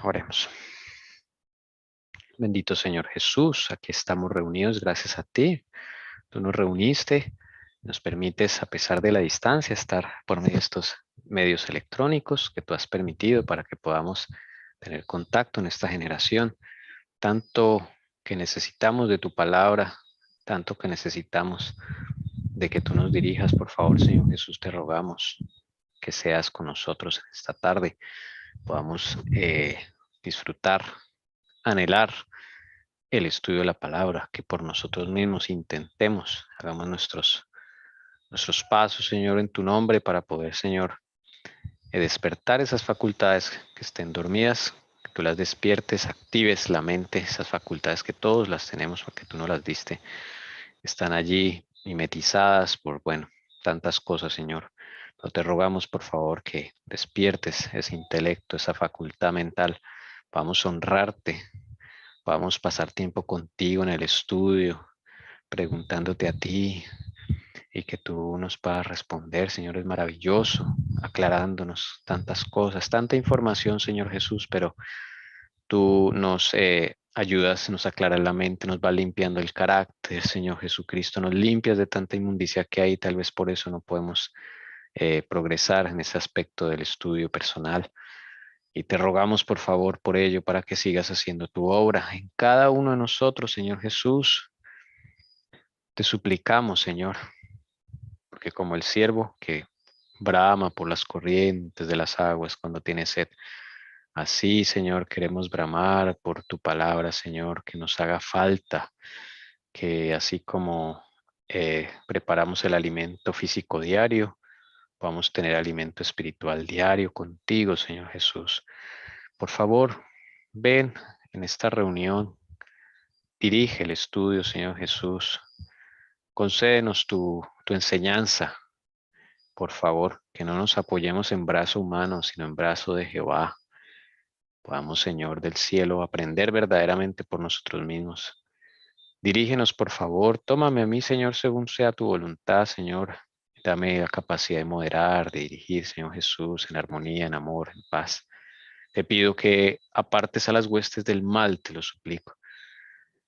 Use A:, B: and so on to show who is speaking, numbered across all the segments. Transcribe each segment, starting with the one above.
A: Oremos. Bendito Señor Jesús, aquí estamos reunidos gracias a ti. Tú nos reuniste, nos permites, a pesar de la distancia, estar por medio de estos medios electrónicos que tú has permitido para que podamos tener contacto en esta generación. Tanto que necesitamos de tu palabra, tanto que necesitamos de que tú nos dirijas. Por favor, Señor Jesús, te rogamos que seas con nosotros en esta tarde. Podamos disfrutar, anhelar el estudio de la palabra, que por nosotros mismos intentemos, hagamos nuestros pasos, Señor, en tu nombre para poder, Señor, despertar esas facultades que estén dormidas, que tú las despiertes, actives la mente, esas facultades que todos las tenemos porque tú no las diste, están allí mimetizadas por, bueno, tantas cosas, Señor. No te rogamos, por favor, que despiertes ese intelecto, esa facultad mental. Vamos a honrarte, vamos a pasar tiempo contigo en el estudio, preguntándote a ti y que tú nos puedas responder, Señor, es maravilloso, aclarándonos tantas cosas, tanta información, Señor Jesús, pero tú nos ayudas, nos aclaras la mente, nos va limpiando el carácter, Señor Jesucristo, nos limpias de tanta inmundicia que hay, tal vez por eso no podemos progresar en ese aspecto del estudio personal. Y te rogamos, por favor, por ello, para que sigas haciendo tu obra en cada uno de nosotros, Señor Jesús. Te suplicamos, Señor, porque como el siervo que brama por las corrientes de las aguas cuando tiene sed, así, Señor, queremos bramar por tu palabra, Señor, que nos haga falta, que así como preparamos el alimento físico diario, podamos tener alimento espiritual diario contigo, Señor Jesús. Por favor, ven en esta reunión, dirige el estudio, Señor Jesús. Concédenos tu enseñanza, por favor, que no nos apoyemos en brazo humano, sino en brazo de Jehová. Podamos, Señor del cielo, aprender verdaderamente por nosotros mismos. Dirígenos, por favor. Tómame a mí, Señor, según sea tu voluntad, Señor. Dame la capacidad de moderar, de dirigir, Señor Jesús, en armonía, en amor, en paz. Te pido que apartes a las huestes del mal, te lo suplico.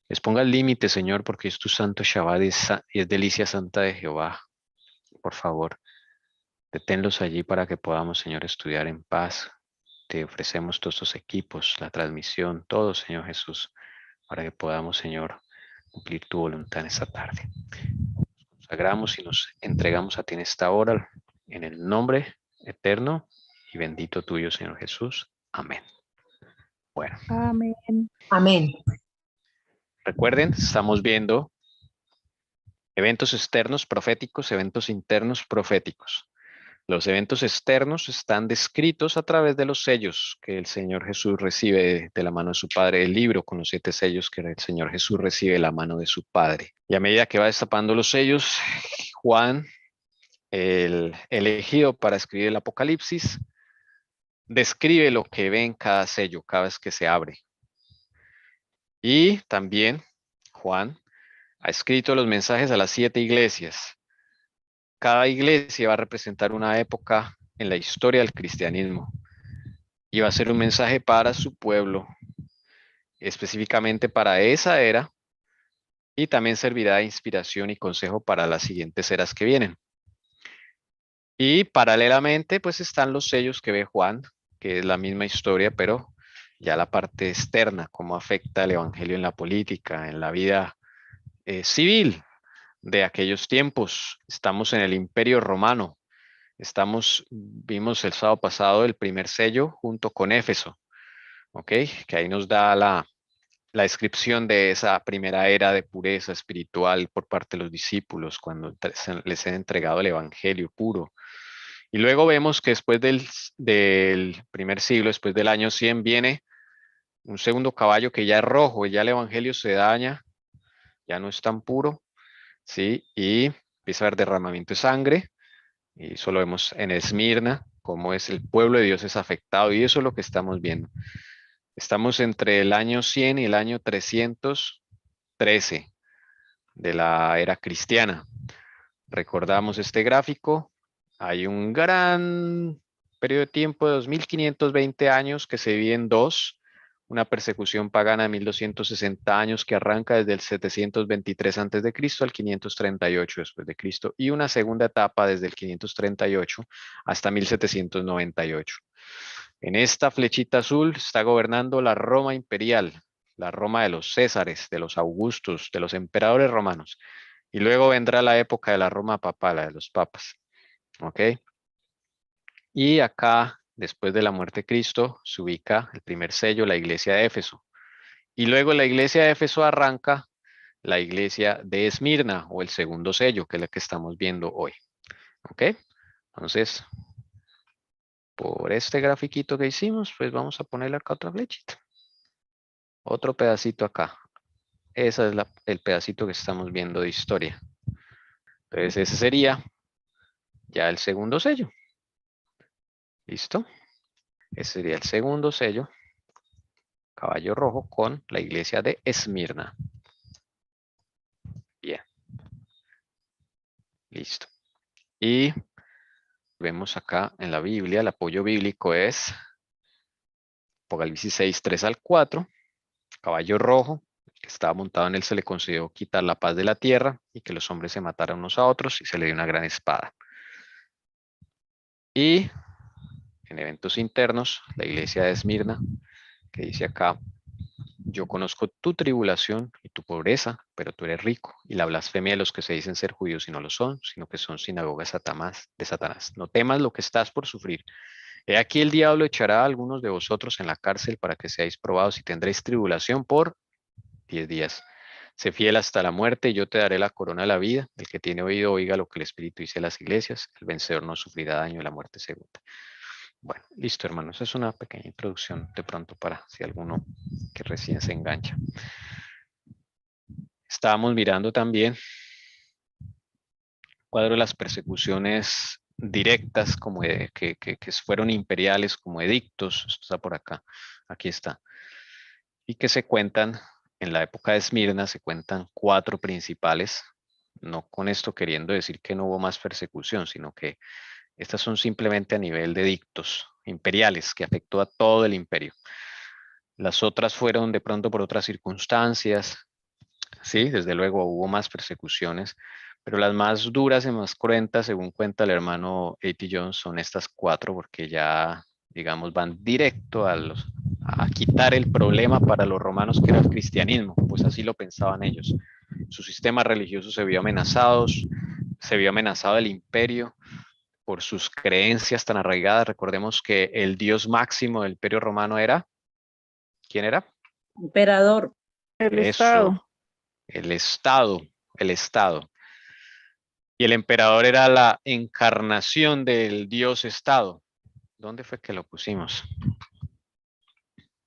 A: Les ponga el límite, Señor, porque es tu santo Shabbat y es delicia santa de Jehová. Por favor, deténlos allí para que podamos, Señor, estudiar en paz. Te ofrecemos todos estos equipos, la transmisión, todo, Señor Jesús, para que podamos, Señor, cumplir tu voluntad en esta tarde. Nos consagramos y nos entregamos a ti en esta hora, en el nombre eterno y bendito tuyo, Señor Jesús. Amén. Bueno,
B: Amén.
C: Amén.
A: recuerden, estamos viendo eventos externos proféticos, eventos internos proféticos. Los eventos externos están descritos a través de los sellos que el Señor Jesús recibe de la mano de su Padre, el libro con los 7 sellos que el Señor Jesús recibe de la mano de su Padre. Y a medida que va destapando los sellos, Juan, el elegido para escribir el Apocalipsis, describe lo que ve en cada sello, cada vez que se abre. Y también Juan ha escrito los mensajes a las 7 iglesias. Cada iglesia va a representar una época en la historia del cristianismo y va a ser un mensaje para su pueblo, específicamente para esa era, y también servirá de inspiración y consejo para las siguientes eras que vienen. Y paralelamente, pues están los sellos que ve Juan, que es la misma historia, pero ya la parte externa, cómo afecta el evangelio en la política, en la vida civil de aquellos tiempos. Estamos en el Imperio Romano. Vimos el sábado pasado el primer sello junto con Éfeso, ¿ok? Que ahí nos da la descripción de esa primera era de pureza espiritual por parte de los discípulos cuando les han entregado el evangelio puro. Y luego vemos que después del primer siglo, después del año 100, viene un segundo caballo que ya es rojo, y ya el evangelio se daña, ya no es tan puro, ¿sí? Y empieza a haber derramamiento de sangre, y eso lo vemos en Esmirna, cómo es el pueblo de Dios es afectado, y eso es lo que estamos viendo. Estamos entre el año 100 y el año 313 de la era cristiana. Recordamos este gráfico. Hay un gran periodo de tiempo de 2520 años que se divide en dos. una persecución pagana de 1260 años que arranca desde el 723 a.C. al 538 después de Cristo, y una segunda etapa desde el 538 hasta 1798. En esta flechita azul está gobernando la Roma imperial, la Roma de los Césares, de los Augustos, de los emperadores romanos. Y luego vendrá la época de la Roma papal, la de los papas. ¿Ok? Y acá, después de la muerte de Cristo, se ubica el primer sello, la iglesia de Éfeso. Y luego la iglesia de Éfeso arranca la iglesia de Esmirna, o el segundo sello, que es la que estamos viendo hoy. ¿Ok? Entonces, por este grafiquito que hicimos, pues vamos a ponerle acá otra flechita. Otro pedacito acá. Ese es el pedacito que estamos viendo de historia. Entonces, ese sería ya el segundo sello. ¿Listo? Ese sería el segundo sello. Caballo rojo con la iglesia de Esmirna. Bien. Listo. Y vemos acá en la Biblia, el apoyo bíblico es Apocalipsis 6, 3 al 4. Caballo rojo, que estaba montado en él, se le concedió quitar la paz de la tierra y que los hombres se mataran unos a otros y se le dio una gran espada. Y en eventos internos, la iglesia de Esmirna, que dice acá: yo conozco tu tribulación y tu pobreza, pero tú eres rico, y la blasfemia de los que se dicen ser judíos y no lo son, sino que son sinagogas de Satanás. No temas lo que estás por sufrir. He aquí el diablo echará a algunos de vosotros en la cárcel para que seáis probados y tendréis tribulación por 10 días. Sé fiel hasta la muerte y yo te daré la corona de la vida. El que tiene oído oiga lo que el Espíritu dice a las iglesias. El vencedor no sufrirá daño de la muerte segunda. Bueno, listo, hermanos. Es una pequeña introducción de pronto para si alguno que recién se engancha. Estábamos mirando también cuadro de las persecuciones directas como que fueron imperiales como edictos. Esto está por acá. Aquí está. Y que se cuentan en la época de Esmirna, se cuentan 4 principales. No con esto queriendo decir que no hubo más persecución, sino que estas son simplemente a nivel de edictos imperiales que afectó a todo el imperio. Las otras fueron de pronto por otras circunstancias. Sí, desde luego hubo más persecuciones, pero las más duras y más cruentas, según cuenta el hermano A.T. Jones, son estas 4 porque ya, digamos, van directo a quitar el problema para los romanos que era el cristianismo, pues así lo pensaban ellos. Su sistema religioso se vio amenazado el imperio por sus creencias tan arraigadas. Recordemos que el dios máximo del imperio romano era, ¿quién era?
B: Emperador.
C: El
A: Eso,
C: Estado.
A: el Estado, el Estado. Y el emperador era la encarnación del dios Estado. ¿Dónde fue que lo pusimos?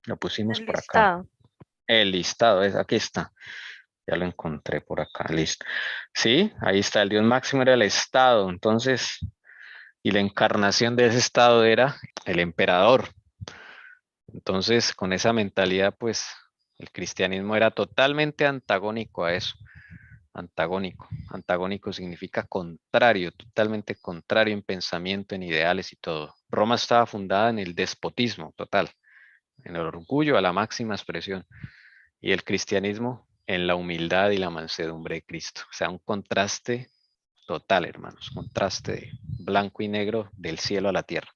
A: Lo pusimos
C: El
A: por acá.
C: Estado.
A: El listado, aquí está. Ya lo encontré por acá, listo. Sí, ahí está, el dios máximo era el Estado. Entonces, y la encarnación de ese Estado era el emperador. Entonces, con esa mentalidad, pues, el cristianismo era totalmente antagónico a eso. Antagónico. Antagónico significa contrario, totalmente contrario en pensamiento, en ideales y todo. Roma estaba fundada en el despotismo total, en el orgullo a la máxima expresión, y el cristianismo en la humildad y la mansedumbre de Cristo. O sea, un contraste total, hermanos, contraste de blanco y negro del cielo a la tierra.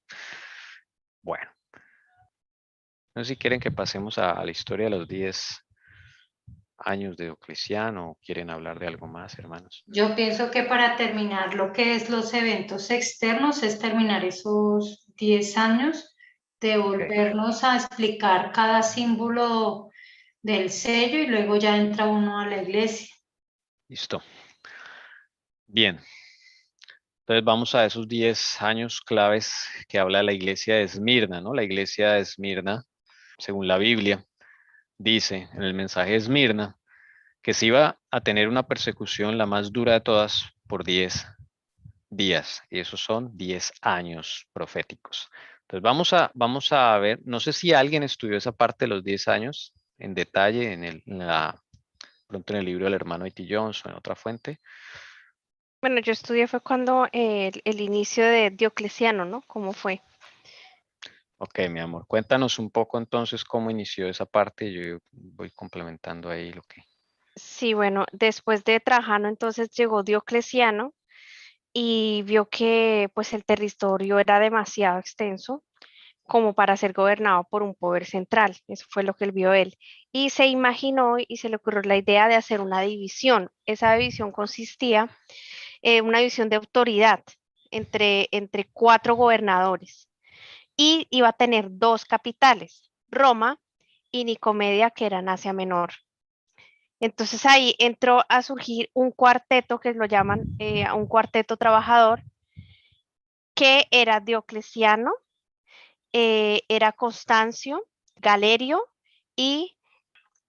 A: Bueno, no sé si quieren que pasemos a la historia de los 10 años de Diocleciano o quieren hablar de algo más, hermanos.
D: Yo pienso que para terminar lo que es los eventos externos es terminar esos 10 años, de volvernos a explicar cada símbolo del sello y luego ya entra uno a la iglesia.
A: Listo. Bien. Entonces vamos a esos 10 años claves que habla la iglesia de Esmirna, ¿no? La iglesia de Esmirna, según la Biblia, dice en el mensaje de Esmirna que se iba a tener una persecución la más dura de todas por 10 días, y esos son 10 años proféticos. Entonces vamos a ver, no sé si alguien estudió esa parte de los 10 años en detalle pronto en el libro del hermano A.T. Jones o en otra fuente.
C: Bueno, yo estudié fue cuando el inicio de Diocleciano, ¿no? ¿Cómo fue?
A: Ok, mi amor, cuéntanos un poco entonces cómo inició esa parte. Yo voy complementando ahí lo que...
C: Sí, bueno, después de Trajano, entonces llegó Diocleciano y vio que pues el territorio era demasiado extenso como para ser gobernado por un poder central. Eso fue lo que él vio él. Y se imaginó y se le ocurrió la idea de hacer una división. Esa división consistía en una división de autoridad entre cuatro gobernadores y iba a tener dos capitales, Roma y Nicomedia, que era en Asia Menor. Entonces ahí entró a surgir un cuarteto que lo llaman un cuarteto trabajador, que era Diocleciano, era Constancio, Galerio y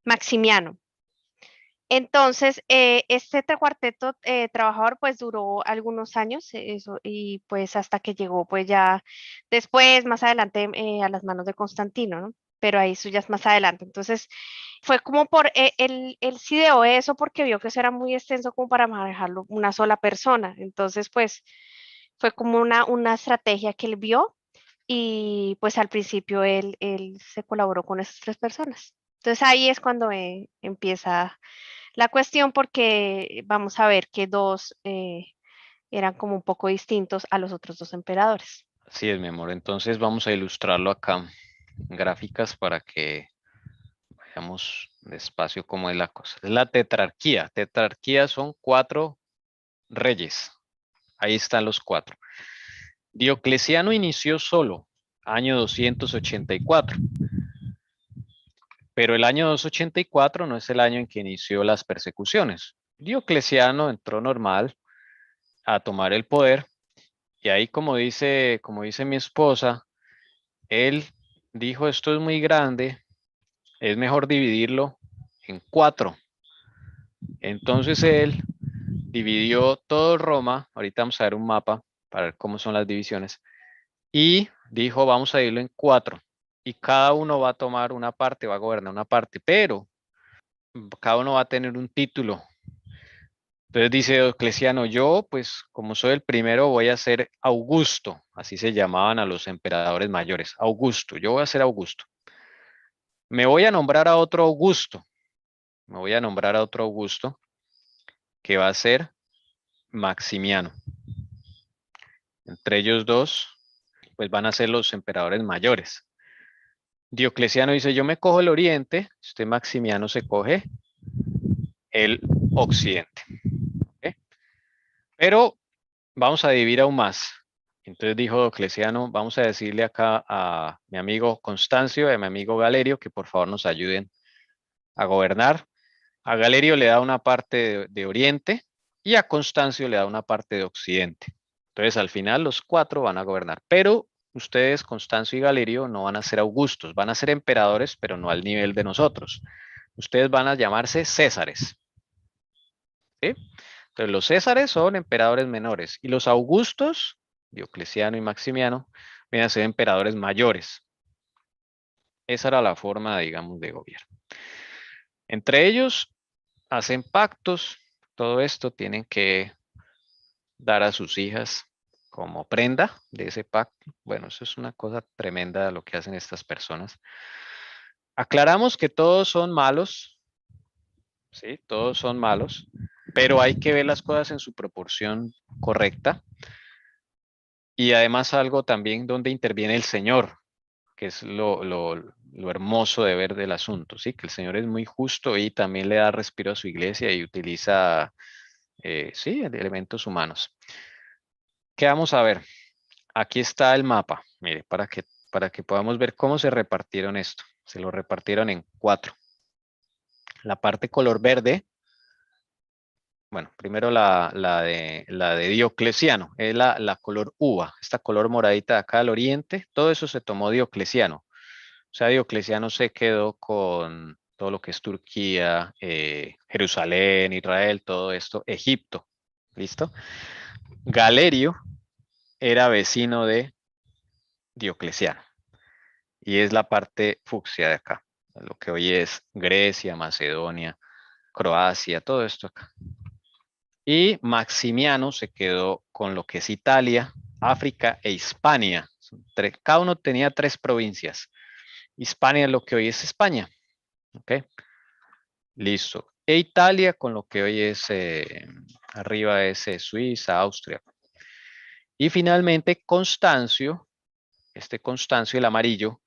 C: Maximiano. Entonces, este cuarteto trabajador pues duró algunos años, eso, y pues hasta que llegó pues ya después, más adelante, a las manos de Constantino, ¿no? Pero ahí eso ya es más adelante. Entonces, fue como él sí ideó eso porque vio que eso era muy extenso como para manejarlo una sola persona. Entonces, pues, fue como una estrategia que él vio y pues al principio él se colaboró con esas tres personas. Entonces, ahí es cuando empieza la cuestión porque vamos a ver que dos eran como un poco distintos a los otros dos emperadores.
A: Así es, mi amor. Entonces vamos a ilustrarlo acá en gráficas para que veamos despacio cómo es la cosa. Es la tetrarquía. Tetrarquía son 4 reyes. Ahí están los 4. Diocleciano inició solo, año 284. Pero el año 284 no es el año en que inició las persecuciones. Diocleciano entró normal a tomar el poder y ahí como dice mi esposa, él dijo esto es muy grande, es mejor dividirlo en 4. Entonces él dividió todo Roma, ahorita vamos a ver un mapa para ver cómo son las divisiones, y dijo vamos a dividirlo en 4 y cada uno va a tomar una parte, va a gobernar una parte, pero cada uno va a tener un título. Entonces dice Diocleciano, yo pues como soy el primero voy a ser Augusto, así se llamaban a los emperadores mayores, Augusto, yo voy a ser Augusto. Me voy a nombrar a otro Augusto, me voy a nombrar a otro Augusto que va a ser Maximiano. Entre ellos dos pues van a ser los emperadores mayores. Diocleciano dice, yo me cojo el oriente, este Maximiano se coge el occidente. ¿Okay? Pero vamos a dividir aún más. Entonces dijo Diocleciano, vamos a decirle acá a mi amigo Constancio y a mi amigo Galerio que por favor nos ayuden a gobernar. A Galerio le da una parte de Oriente y a Constancio le da una parte de Occidente. Entonces al final los 4 van a gobernar, pero ustedes, Constancio y Galerio, no van a ser augustos, van a ser emperadores, pero no al nivel de nosotros. Ustedes van a llamarse Césares. ¿Sí? Entonces los Césares son emperadores menores y los Augustos, Diocleciano y Maximiano, vienen a ser emperadores mayores. Esa era la forma, digamos, de gobierno. Entre ellos hacen pactos, todo esto tienen que dar a sus hijas como prenda de ese pacto. Bueno, eso es una cosa tremenda lo que hacen estas personas. Aclaramos que todos son malos, ¿sí? Todos son malos, pero hay que ver las cosas en su proporción correcta. Y además algo también donde interviene el Señor, que es lo hermoso de ver del asunto, ¿sí? Que el Señor es muy justo y también le da respiro a su iglesia y utiliza, sí, elementos humanos. ¿Qué vamos a ver? Aquí está el mapa, mire, para que podamos ver cómo se repartieron esto. Se lo repartieron en 4. La parte color verde, bueno, primero la de Diocleciano, es la color uva, esta color moradita de acá al oriente, todo eso se tomó Diocleciano. O sea, Diocleciano se quedó con todo lo que es Turquía, Jerusalén, Israel, todo esto, Egipto. ¿Listo? Galerio era vecino de Diocleciano y es la parte fucsia de acá, lo que hoy es Grecia, Macedonia, Croacia, todo esto acá. Y Maximiano se quedó con lo que es Italia, África e Hispania. Cada uno tenía 3 provincias. Hispania es lo que hoy es España. ¿Ok? Listo. E Italia con lo que hoy es, arriba es Suiza, Austria. Y finalmente Constancio, Constancio, el amarillo,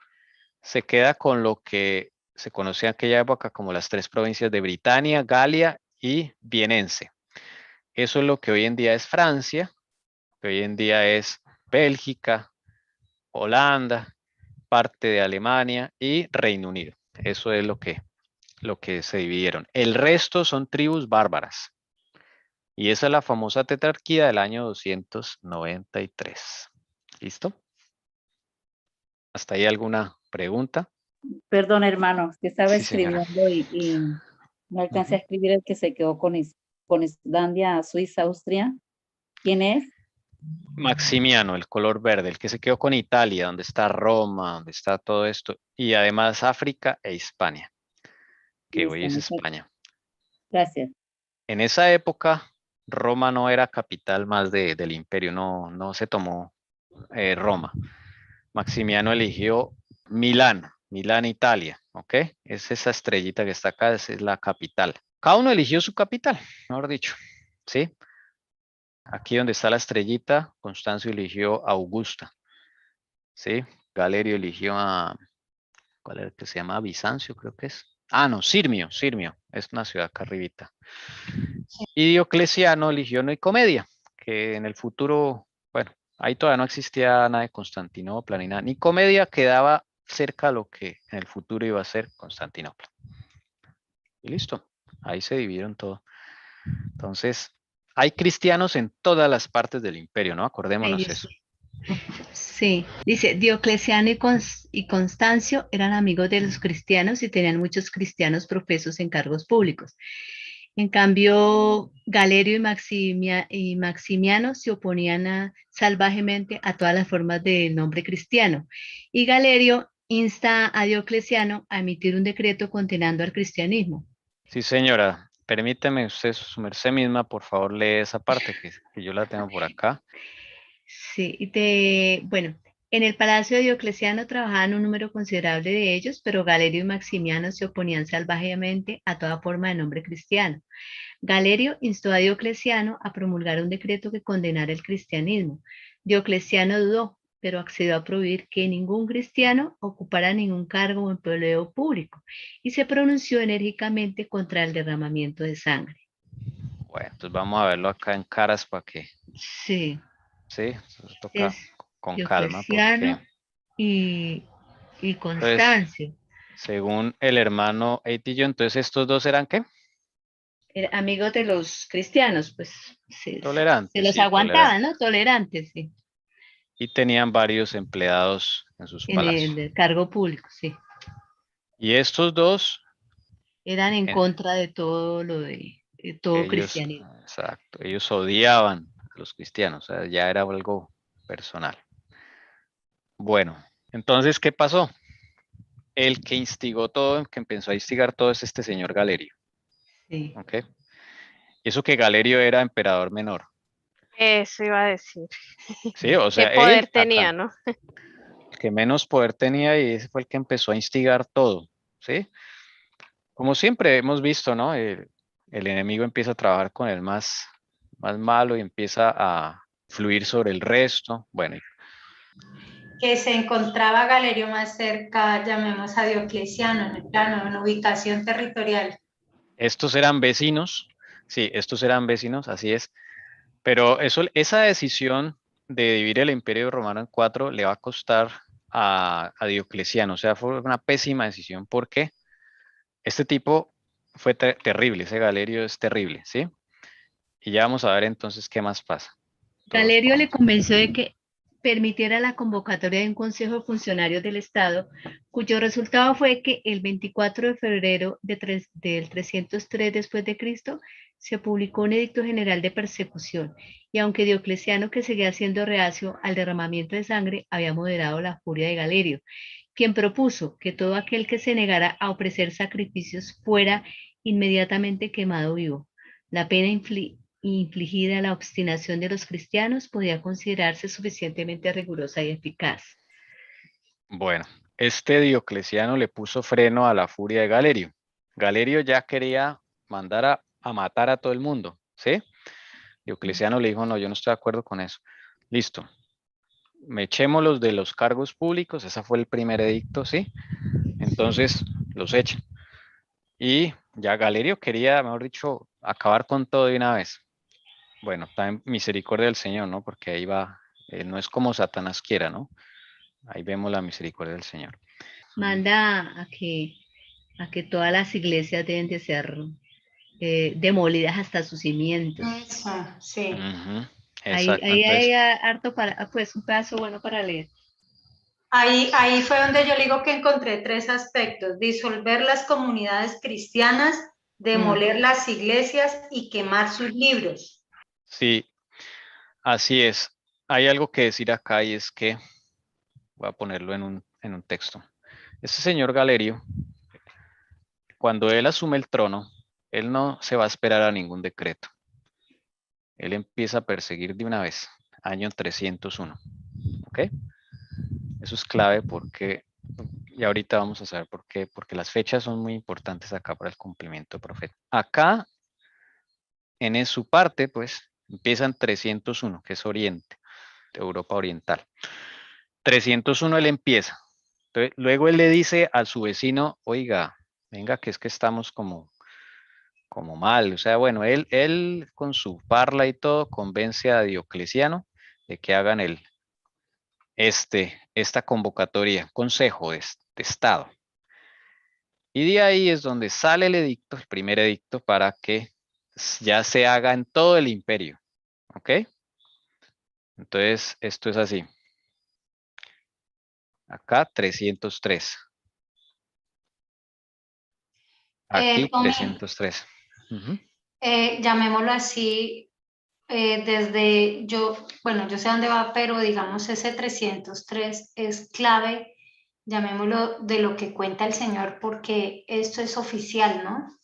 A: se queda con lo que se conocía en aquella época como las 3 provincias de Britania, Galia y Vienense. Eso es lo que hoy en día es Francia, que hoy en día es Bélgica, Holanda, parte de Alemania y Reino Unido. Eso es lo que se dividieron. El resto son tribus bárbaras. Y esa es la famosa tetrarquía del año 293. ¿Listo? ¿Hasta ahí alguna pregunta?
B: Perdón, hermano, que estaba
A: Sí, señora.
B: escribiendo y no alcancé a escribir el que se quedó con Islandia, Suiza, Austria. ¿Quién es?
A: Maximiano, el color verde, el que se quedó con Italia, donde está Roma, donde está todo esto, y además África e Hispania, que hoy es
B: Listo,
A: España.
B: gracias.
A: En esa época, Roma no era capital más del imperio, no se tomó Roma. Maximiano eligió Milán, Italia, ¿ok? Es esa estrellita que está acá, esa es la capital. Cada uno eligió su capital, mejor dicho, ¿sí? Aquí donde está la estrellita, Constancio eligió Augusta, ¿sí? Galerio eligió a, ¿cuál era el que se llama? Bizancio, creo que es. Ah, no, Sirmio, es una ciudad acá arribita. Y Diocleciano eligió Nicomedia, que en el futuro, bueno, ahí todavía no existía nada de Constantinopla ni nada. Nicomedia quedaba cerca a lo que en el futuro iba a ser Constantinopla. Y listo, ahí se dividieron todo. Entonces, hay cristianos en todas las partes del imperio, ¿no? Acordémonos eso.
E: Sí, dice, Diocleciano y Constancio eran amigos de los cristianos y tenían muchos cristianos profesos en cargos públicos. En cambio, Galerio y Maximiano se oponían salvajemente a todas las formas del nombre cristiano. Y Galerio insta a Diocleciano a emitir un decreto condenando al cristianismo.
A: Sí, señora. Permíteme usted, su merced misma, por favor, lee esa parte que yo la tengo por acá.
E: Sí, bueno, en el palacio de Diocleciano trabajaban un número considerable de ellos, pero Galerio y Maximiano se oponían salvajemente a toda forma de nombre cristiano. Galerio instó a Diocleciano a promulgar un decreto que condenara el cristianismo. Diocleciano dudó, pero accedió a prohibir que ningún cristiano ocupara ningún cargo o empleo público y se pronunció enérgicamente contra el derramamiento de sangre.
A: Bueno, entonces vamos a verlo acá en caras para que,
E: Sí,
A: sí, entonces toca
E: es
A: con calma
E: Diocleciano
A: porque,
E: y
A: entonces,
E: Constancio,
A: según el hermano Eitillo, entonces estos dos eran ¿qué?
E: amigos de los cristianos, pues se
A: Tolerantes,
E: los
A: sí,
E: aguantaban,
A: tolerantes.
E: ¿no? Tolerantes, sí,
A: Y tenían varios empleados en sus
E: en
A: palacios.
E: el cargo público, sí.
A: Y estos dos,
E: Eran en
A: en-
E: contra de todo lo de todo
A: ellos,
E: cristianismo.
A: exacto, ellos odiaban a los cristianos, o sea, ya era algo personal. Bueno, entonces, ¿qué pasó? El que instigó todo, el que empezó a instigar todo es este señor Galerio,
E: Sí.
A: ¿ok? Y eso que Galerio era emperador menor,
C: Eso iba a decir.
A: ¿sí? O
C: ¿Qué
A: sea,
C: poder
A: él
C: tenía,
A: acá,
C: no?
A: el que menos poder tenía y ese fue el que empezó a instigar todo, ¿sí? Como siempre hemos visto, ¿no? El enemigo empieza a trabajar con el más malo y empieza a fluir sobre el resto. Bueno,
D: Que se encontraba Galerio más cerca, llamemos a Diocleciano, en el plano, en ubicación territorial.
A: estos eran vecinos, sí, estos eran vecinos, así es. Pero esa decisión de dividir el Imperio Romano en 4 le va a costar a Diocleciano. O sea, fue una pésima decisión porque este tipo fue terrible, ese Galerio es terrible, ¿sí? Y ya vamos a ver entonces qué más pasa. Todos
E: Galerio le
A: vamos.
E: convenció de que permitiera la convocatoria de un consejo de funcionarios del Estado, cuyo resultado fue que el 24 de febrero del 303 después de Cristo se publicó un edicto general de persecución, y aunque Diocleciano, que seguía siendo reacio al derramamiento de sangre, había moderado la furia de Galerio, quien propuso que todo aquel que se negara a ofrecer sacrificios fuera inmediatamente quemado vivo. La pena infligida a la obstinación de los cristianos podía considerarse suficientemente rigurosa y eficaz.
A: Bueno, este Diocleciano le puso freno a la furia de Galerio. Galerio ya quería mandar a matar a todo el mundo, ¿sí? Diocleciano le dijo, no, yo no estoy de acuerdo con eso. Listo, me echémoslos de los cargos públicos, ese fue el primer edicto, ¿sí? Entonces, los echan. Y ya Galerio quería, mejor dicho, acabar con todo de una vez. Bueno, también misericordia del Señor, ¿no? Porque ahí va, no es como Satanás quiera, ¿no? Ahí vemos la misericordia del Señor.
E: Manda a que todas las iglesias deben de ser demolidas hasta sus cimientos.
D: Eso, sí.
A: Exacto.
E: Ahí
A: Entonces,
E: hay harto pues un pedazo bueno para leer.
D: Ahí fue donde yo digo que encontré 3 aspectos: disolver las comunidades cristianas, demoler las iglesias y quemar sus libros.
A: sí, así es. Hay algo que decir acá y es que, voy a ponerlo en un texto. Este señor Galerio, cuando él asume el trono, él no se va a esperar a ningún decreto. Él empieza a perseguir de una vez, año 301. ¿Ok? Eso es clave porque, y ahorita vamos a saber por qué, porque las fechas son muy importantes acá para el cumplimiento del profeta. Acá, en su parte, pues, empiezan 301, que es Oriente, de Europa Oriental. 301 él empieza. Entonces, luego él le dice a su vecino, oiga, venga, que es que estamos como mal. O sea, bueno, él con su parla y todo convence a Diocleciano de que hagan esta convocatoria, consejo de Estado. Y de ahí es donde sale el edicto, el primer edicto, para que ya se haga en todo el imperio. ¿Ok? Entonces, esto es así. Acá 303. Aquí
D: Tommy,
A: 303.
D: llamémoslo así, desde bueno, yo sé dónde va, pero digamos ese 303 es clave, llamémoslo, de lo que cuenta el Señor, porque esto es oficial, ¿no?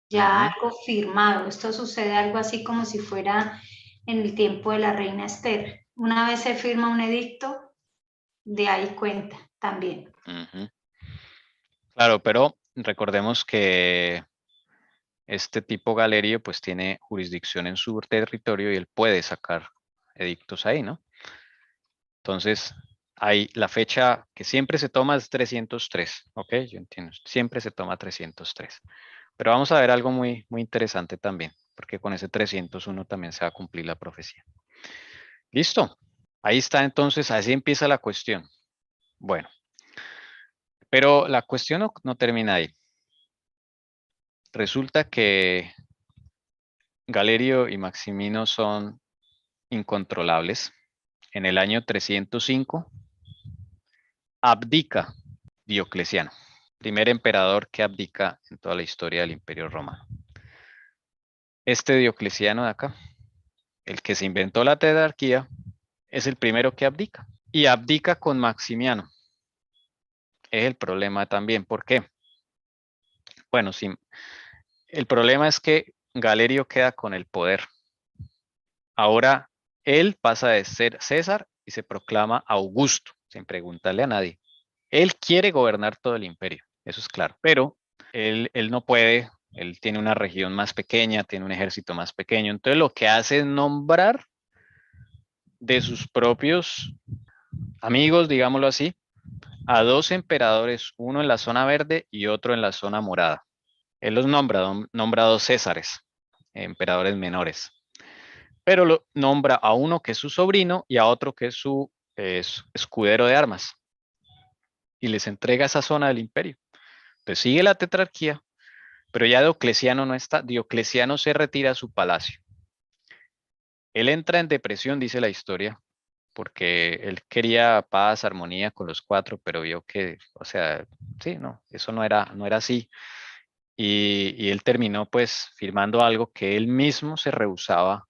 D: Ya algo firmado. Esto sucede algo así como si fuera en el tiempo de la reina Esther. Una vez se firma un edicto, de ahí cuenta también.
A: Claro, pero recordemos que este tipo Galerio pues tiene jurisdicción en su territorio y él puede sacar edictos ahí, ¿no? Entonces, hay la fecha que siempre se toma es 303, ¿ok? Yo entiendo, siempre se toma 303. Pero vamos a ver algo muy, muy interesante también, porque con ese 301 también se va a cumplir la profecía. ¿Listo? Ahí está entonces, así empieza la cuestión. Bueno, pero la cuestión no termina ahí. Resulta que Galerio y Maximino son incontrolables. En el año 305 abdica Diocleciano, primer emperador que abdica en toda la historia del Imperio Romano. Este Diocleciano de acá, el que se inventó la tetrarquía, es el primero que abdica. Y abdica con Maximiano. Es el problema también. ¿Por qué? Bueno, sí, el problema es que Galerio queda con el poder. Ahora él pasa de ser César y se proclama Augusto, sin preguntarle a nadie. Él quiere gobernar todo el imperio, eso es claro, pero él no puede, él tiene una región más pequeña, tiene un ejército más pequeño, entonces lo que hace es nombrar de sus propios amigos, digámoslo así, a 2 emperadores, uno en la zona verde y otro en la zona morada. Él los nombra 2 Césares, emperadores menores, pero lo nombra a uno que es su sobrino y a otro que es su escudero de armas, y les entrega esa zona del imperio. Entonces sigue la tetrarquía, pero ya Diocleciano no está. Diocleciano se retira a su palacio. Él entra en depresión, dice la historia, porque él quería paz, armonía con los 4, pero vio que, o sea, sí, no, eso no era así. Y él terminó pues firmando algo que él mismo se rehusaba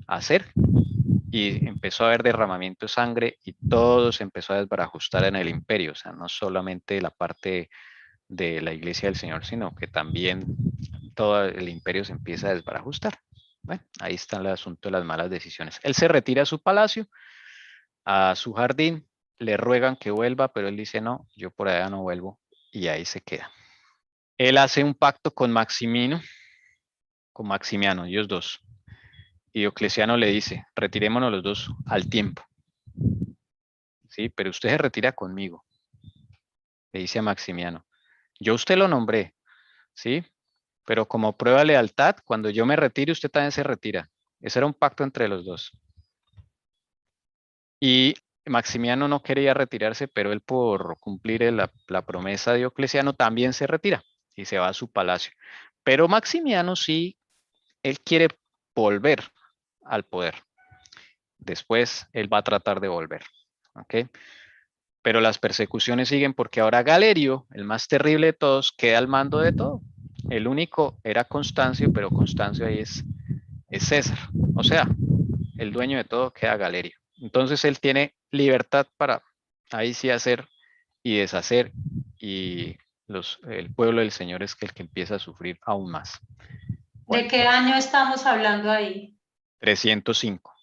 A: a hacer. Y empezó a haber derramamiento de sangre y todo se empezó a desbarajustar en el imperio. O sea, no solamente la parte de la iglesia del Señor, sino que también todo el imperio se empieza a desbarajustar. Bueno, ahí está el asunto de las malas decisiones. Él se retira a su palacio, a su jardín, le ruegan que vuelva, pero él dice, no, yo por allá no vuelvo, y ahí se queda. Él hace un pacto con Maximiano, ellos dos. Y Diocleciano le dice, retirémonos los dos al tiempo. Sí, pero usted se retira conmigo, le dice a Maximiano. Yo a usted lo nombré, ¿sí? Pero como prueba de lealtad, cuando yo me retire, usted también se retira. Ese era un pacto entre los dos. Y Maximiano no quería retirarse, pero él por cumplir la promesa de Diocleciano también se retira y se va a su palacio. Pero Maximiano sí, él quiere volver al poder. Después él va a tratar de volver. ¿Ok? Pero las persecuciones siguen porque ahora Galerio, el más terrible de todos, queda al mando de todo. El único era Constancio, pero Constancio ahí es César. O sea, el dueño de todo queda Galerio. Entonces él tiene libertad para ahí sí hacer y deshacer, y el pueblo del Señor es el que empieza a sufrir aún más. Bueno,
D: ¿De qué año estamos hablando ahí?
A: 305.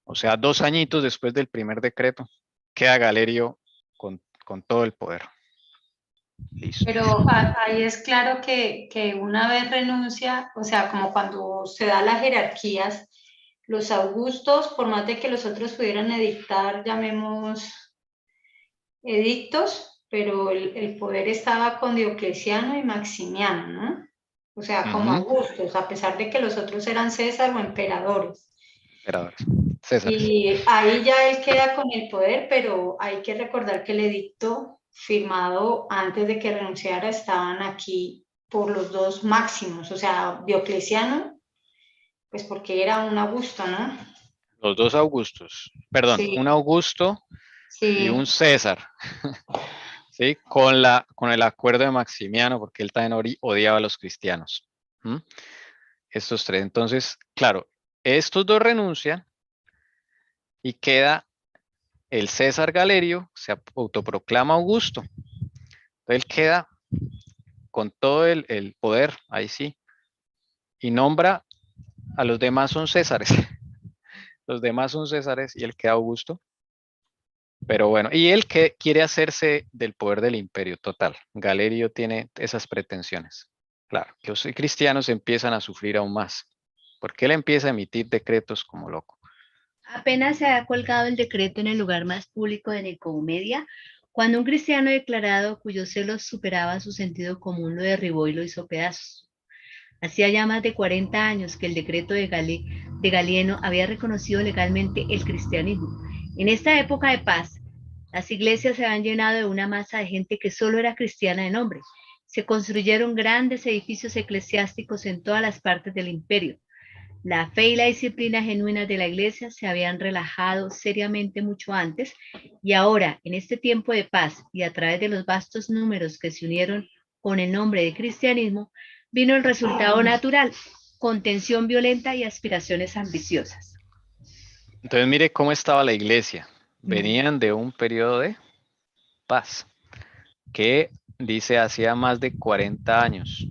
A: O sea, 2 añitos después del primer decreto, queda Galerio con todo el poder. Listo.
D: Pero ahí es claro que una vez renuncia, o sea, como cuando se da las jerarquías, los augustos, por más de que los otros pudieran edictar, llamemos edictos, pero el poder estaba con Diocleciano y Maximiano, ¿no? O sea, como augustos, a pesar de que los otros eran César o emperadores.
A: Emperadores. César.
D: Y ahí ya él queda con el poder, pero hay que recordar que el edicto firmado antes de que renunciara estaban aquí por los dos máximos, o sea, Diocleciano, pues porque era un Augusto, ¿no?
A: Los dos Augustos. Perdón,
D: Sí,
A: un Augusto y un
D: sí.
A: César. ¿Sí? Con el acuerdo de Maximiano, porque él también odiaba a los cristianos. Estos tres. Entonces, claro, estos dos renuncian y queda el César Galerio, se autoproclama Augusto. Entonces él queda con todo el poder, ahí sí, y nombra a los demás son Césares. Los demás son Césares y él queda Augusto. Pero bueno, y él que quiere hacerse del poder del imperio total. Galerio tiene esas pretensiones. Claro, los cristianos empiezan a sufrir aún más, porque él empieza a emitir decretos como loco.
E: Apenas se ha colgado el decreto en el lugar más público de Nicomedia, cuando un cristiano declarado cuyo celo superaba su sentido común lo derribó y lo hizo pedazos. Hacía ya más de 40 años que el decreto de Galieno había reconocido legalmente el cristianismo. En esta época de paz, las iglesias se habían llenado de una masa de gente que solo era cristiana de nombre. Se construyeron grandes edificios eclesiásticos en todas las partes del imperio. La fe y la disciplina genuina de la iglesia se habían relajado seriamente mucho antes, y ahora, en este tiempo de paz y a través de los vastos números que se unieron con el nombre de cristianismo, vino el resultado natural: contención violenta y aspiraciones ambiciosas.
A: Entonces mire cómo estaba la iglesia. Venían de un periodo de paz, que dice hacía más de 40 años.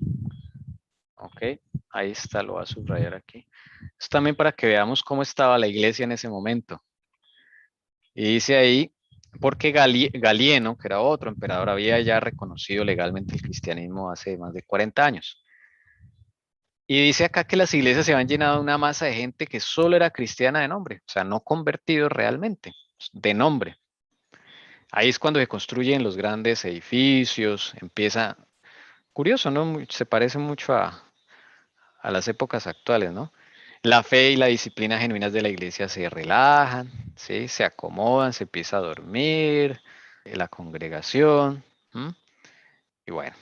A: Ok, ahí está, lo voy a subrayar aquí. Es también para que veamos cómo estaba la iglesia en ese momento. Y dice ahí, porque Galieno, que era otro emperador, había ya reconocido legalmente el cristianismo hace más de 40 años. Y dice acá que las iglesias se habían llenado de una masa de gente que solo era cristiana de nombre, o sea, no convertidos realmente, de nombre. Ahí es cuando se construyen los grandes edificios, empieza, curioso, ¿no? Se parece mucho a las épocas actuales, ¿no? La fe y la disciplina genuinas de la iglesia se relajan, ¿sí? Se acomodan, se empieza a dormir, la congregación. Y bueno,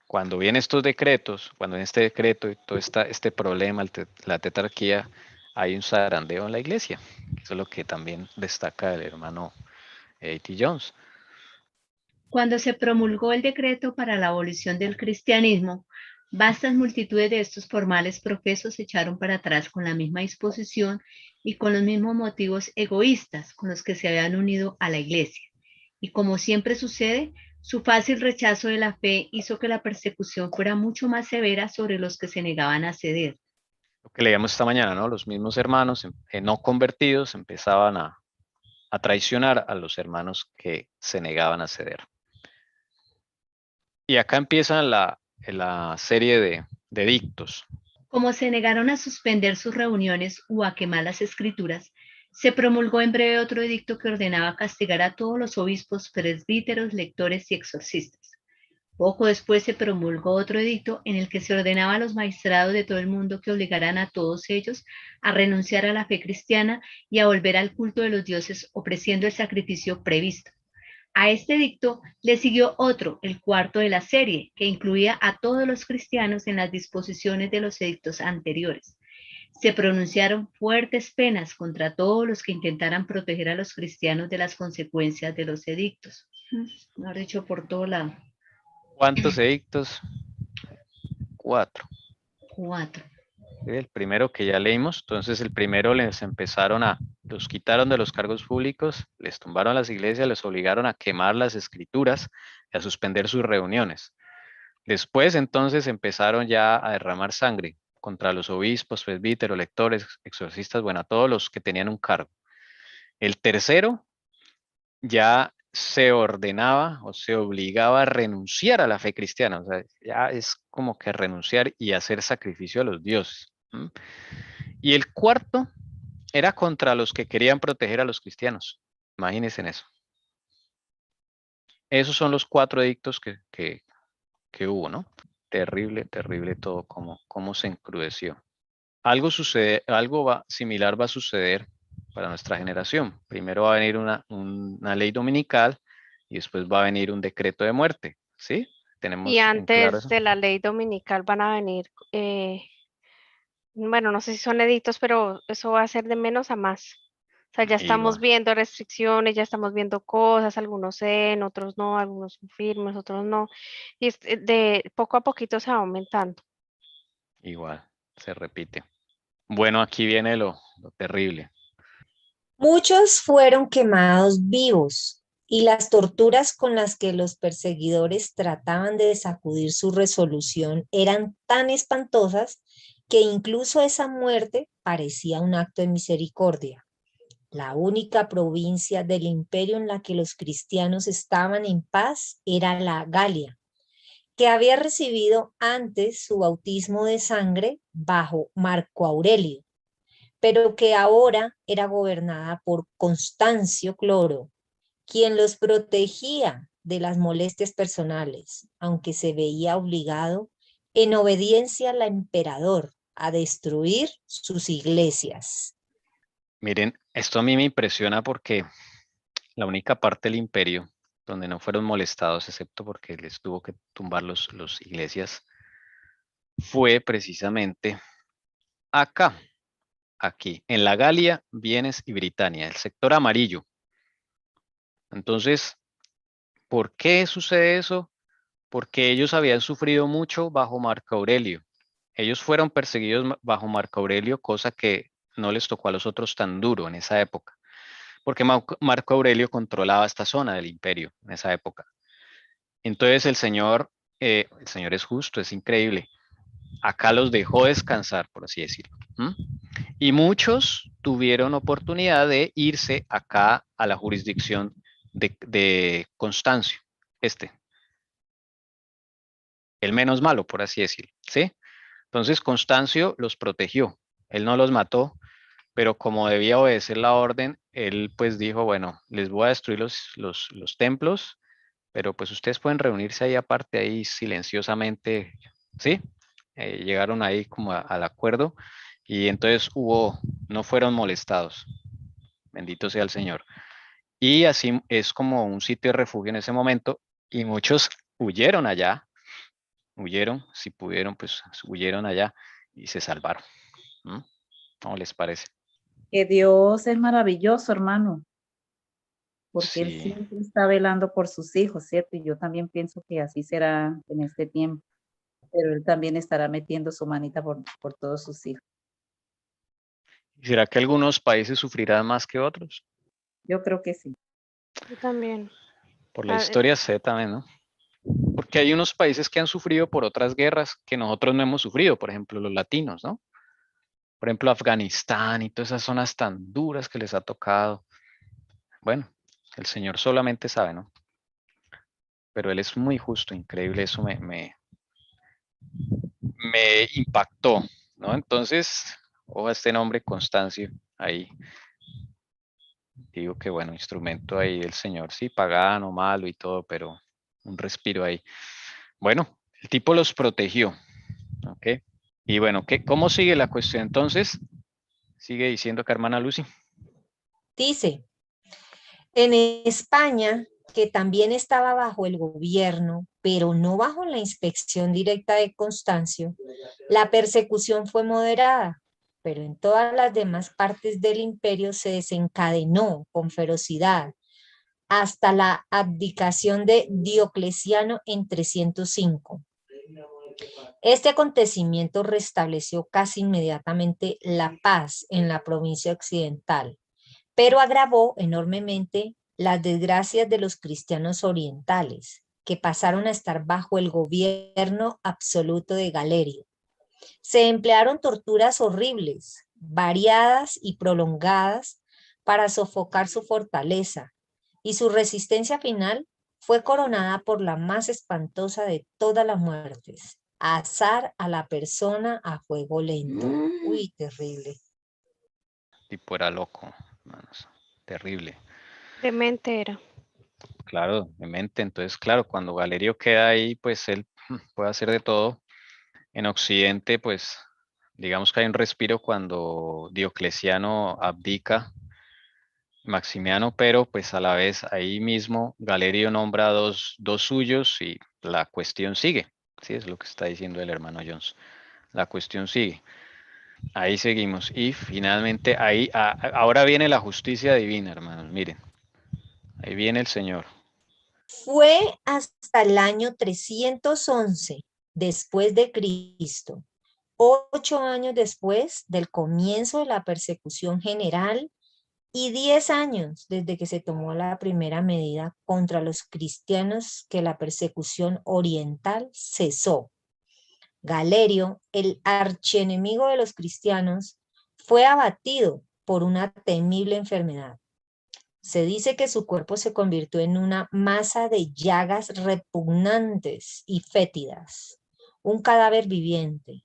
A: cuando vienen estos decretos, cuando en este decreto y todo este problema, la tetrarquía, hay un zarandeo en la iglesia. Eso es lo que también destaca el hermano A.T. Jones.
E: Cuando se promulgó el decreto para la abolición del cristianismo, vastas multitudes de estos formales profesos se echaron para atrás con la misma disposición y con los mismos motivos egoístas con los que se habían unido a la iglesia. Y como siempre sucede, su fácil rechazo de la fe hizo que la persecución fuera mucho más severa sobre los que se negaban a ceder.
A: Lo que leíamos esta mañana, ¿no? Los mismos hermanos no convertidos empezaban a traicionar a los hermanos que se negaban a ceder. Y acá empieza la serie de edictos.
E: Como se negaron a suspender sus reuniones o a quemar las escrituras, se promulgó en breve otro edicto que ordenaba castigar a todos los obispos, presbíteros, lectores y exorcistas. Poco después se promulgó otro edicto en el que se ordenaba a los magistrados de todo el mundo que obligaran a todos ellos a renunciar a la fe cristiana y a volver al culto de los dioses ofreciendo el sacrificio previsto. A este edicto le siguió otro, el cuarto de la serie, que incluía a todos los cristianos en las disposiciones de los edictos anteriores. Se pronunciaron fuertes penas contra todos los que intentaran proteger a los cristianos de las consecuencias de los edictos. Mejor dicho, por todo lado.
A: ¿Cuántos edictos? 4.
E: 4.
A: El primero que ya leímos, entonces el primero los quitaron de los cargos públicos, les tumbaron las iglesias, les obligaron a quemar las escrituras y a suspender sus reuniones. Después entonces empezaron ya a derramar sangre contra los obispos, presbíteros, lectores, exorcistas, bueno, a todos los que tenían un cargo. El tercero ya se ordenaba o se obligaba a renunciar a la fe cristiana, o sea, ya es como que renunciar y hacer sacrificio a los dioses. Y el cuarto era contra los que querían proteger a los cristianos. Imagínense en eso. Esos son los 4 edictos que hubo, ¿no? Terrible, terrible todo, cómo se encrudeció. Algo similar va a suceder para nuestra generación. Primero va a venir una ley dominical y después va a venir un decreto de muerte, ¿sí? Tenemos
C: Y
A: en claro
C: antes
A: eso.
C: de la ley dominical van a venir, bueno, no sé si son edictos, pero eso va a ser de menos a más. O sea, ya estamos
A: Igual,
C: viendo restricciones, ya estamos viendo cosas, algunos ceden, otros no, algunos son firmes, otros no. Y de poco a poquito se va aumentando.
A: igual, se repite. Bueno, aquí viene lo terrible.
F: Muchos fueron quemados vivos y las torturas con las que los perseguidores trataban de sacudir su resolución eran tan espantosas que incluso esa muerte parecía un acto de misericordia. La única provincia del imperio en la que los cristianos estaban en paz era la Galia, que había recibido antes su bautismo de sangre bajo Marco Aurelio, pero que ahora era gobernada por Constancio Cloro, quien los protegía de las molestias personales, aunque se veía obligado, en obediencia al emperador, a destruir sus iglesias.
A: Miren, esto a mí me impresiona porque la única parte del imperio donde no fueron molestados, excepto porque les tuvo que tumbar los iglesias, fue precisamente acá, aquí, en la Galia, Vienes y Britania, el sector amarillo. Entonces, ¿por qué sucede eso? Porque ellos habían sufrido mucho bajo Marco Aurelio. Ellos fueron perseguidos bajo Marco Aurelio, cosa que no les tocó a los otros tan duro en esa época, porque Marco Aurelio controlaba esta zona del imperio en esa época. Entonces el Señor es justo, es increíble. Acá los dejó descansar, por así decirlo. Y muchos tuvieron oportunidad de irse acá a la jurisdicción de Constancio, el menos malo, por así decirlo, ¿sí? Entonces Constancio los protegió, él no los mató, pero como debía obedecer la orden, él pues dijo, bueno, les voy a destruir los templos, pero pues ustedes pueden reunirse ahí aparte, ahí silenciosamente, ¿sí? Llegaron ahí como al acuerdo y entonces no fueron molestados, bendito sea el Señor. Y así es como un sitio de refugio en ese momento y muchos huyeron, si pudieron, pues huyeron allá y se salvaron. ¿Cómo les parece?
B: Que Dios es maravilloso, hermano, porque Él
A: Sí,
B: siempre está velando por sus hijos, ¿cierto? Y yo también pienso que así será en este tiempo, pero Él también estará metiendo su manita por todos sus hijos.
A: ¿será que algunos países sufrirán más que otros?
B: Yo creo que sí.
C: Yo también.
A: Por la historia sé también, ¿no? Porque hay unos países que han sufrido por otras guerras que nosotros no hemos sufrido, por ejemplo, los latinos, ¿no? por ejemplo, Afganistán y todas esas zonas tan duras que les ha tocado. Bueno, el Señor solamente sabe, ¿no? Pero Él es muy justo, increíble, eso me impactó, ¿no? Entonces, ojo a este nombre, Constancio, ahí. Digo que bueno, instrumento ahí del Señor, sí, pagano, malo y todo, pero un respiro ahí. Bueno, el tipo los protegió, ¿ok? Y bueno, ¿cómo sigue la cuestión entonces? Sigue diciendo que hermana Lucy.
F: Dice, en España, que también estaba bajo el gobierno, pero no bajo la inspección directa de Constancio, la persecución fue moderada, pero en todas las demás partes del imperio se desencadenó con ferocidad hasta la abdicación de Diocleciano en 305. Este acontecimiento restableció casi inmediatamente la paz en la provincia occidental, pero agravó enormemente las desgracias de los cristianos orientales, que pasaron a estar bajo el gobierno absoluto de Galerio. Se emplearon torturas horribles, variadas y prolongadas para sofocar su fortaleza, y su resistencia final fue coronada por la más espantosa de todas las muertes, asar a la persona a fuego lento. Uy, terrible.
A: Tipo era loco, hermanos, terrible.
C: Demente era.
A: Claro, de mente. Entonces, claro, cuando Galerio queda ahí, pues él puede hacer de todo. En Occidente, pues, digamos que hay un respiro cuando Diocleciano abdica, Maximiano, pero pues a la vez ahí mismo Galerio nombra dos suyos y la cuestión sigue. Sí, es lo que está diciendo el hermano Jones. La cuestión sigue. Ahí seguimos. Y finalmente ahí, ahora viene la justicia divina, hermanos. Miren, ahí viene el Señor.
F: Fue hasta el año 311 después de Cristo, 8 años después del comienzo de la persecución general y 10 años desde que se tomó la primera medida contra los cristianos, que la persecución oriental cesó. Galerio, el archienemigo de los cristianos, fue abatido por una temible enfermedad. Se dice que su cuerpo se convirtió en una masa de llagas repugnantes y fétidas, un cadáver viviente,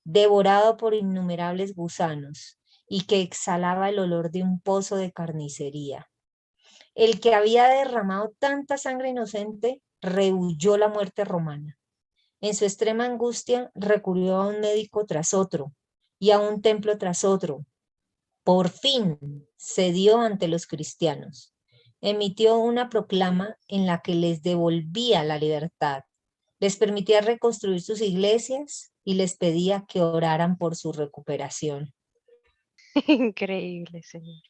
F: devorado por innumerables gusanos y que exhalaba el olor de un pozo de carnicería. El que había derramado tanta sangre inocente rehuyó la muerte romana. En su extrema angustia recurrió a un médico tras otro y a un templo tras otro. Por fin cedió ante los cristianos. Emitió una proclama en la que les devolvía la libertad, les permitía reconstruir sus iglesias y les pedía que oraran por su recuperación.
C: Increíble, Señor.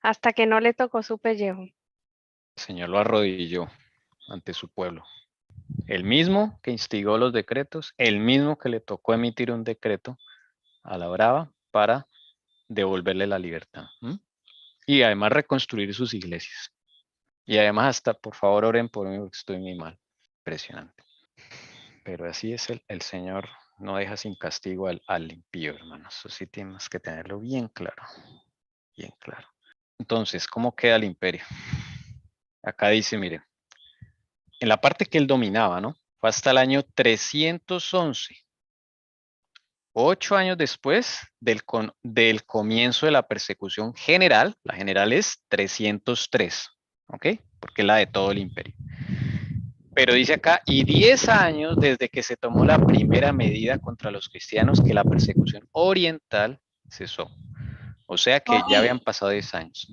C: Hasta que no le tocó su pellejo.
A: El Señor lo arrodilló ante su pueblo. El mismo que instigó los decretos, el mismo que le tocó emitir un decreto a la brava para devolverle la libertad. Y además reconstruir sus iglesias. Y además hasta, por favor, oren por mí porque estoy muy mal. Impresionante. Pero así es el Señor, no deja sin castigo al impío, hermanos. Eso sí tienes que tenerlo bien claro. Bien claro. Entonces, ¿cómo queda el imperio? Acá dice, miren, en la parte que él dominaba, ¿no? Fue hasta el año 311. 8 años después del comienzo de la persecución general. La general es 303, ¿ok? Porque es la de todo el imperio. Pero dice acá, y 10 años desde que se tomó la primera medida contra los cristianos, que la persecución oriental cesó. O sea que ya habían pasado 10 años.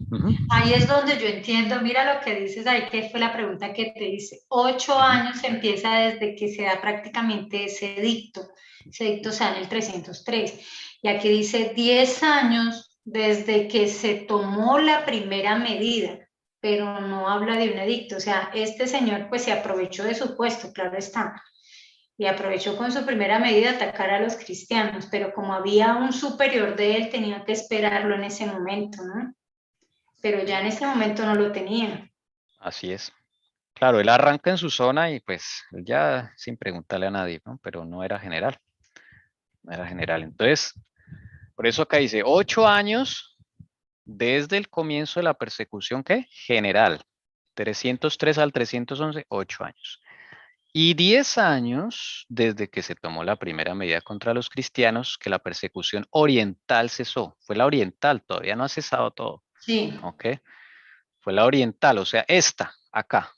D: Ahí es donde yo entiendo, mira lo que dices ahí, que fue la pregunta que te hice. 8 años empieza desde que se da prácticamente ese edicto se da en el 303. Y aquí dice 10 años desde que se tomó la primera medida, pero no habla de un edicto. O sea, este señor pues se aprovechó de su puesto, claro está, y aprovechó con su primera medida atacar a los cristianos, pero como había un superior de él, tenía que esperarlo en ese momento, ¿no? Pero ya en ese momento no lo tenía.
A: Así es. Claro, él arranca en su zona y pues ya sin preguntarle a nadie, ¿no? Pero no era general. No era general. Entonces, Por eso acá dice 8 años desde el comienzo de la persecución, ¿qué? General. 303 al 311, 8 años. Y 10 años desde que se tomó la primera medida contra los cristianos, que la persecución oriental cesó. Fue la oriental, todavía no ha cesado todo.
D: Sí.
A: ¿Ok? Fue la oriental, o sea, esta, acá.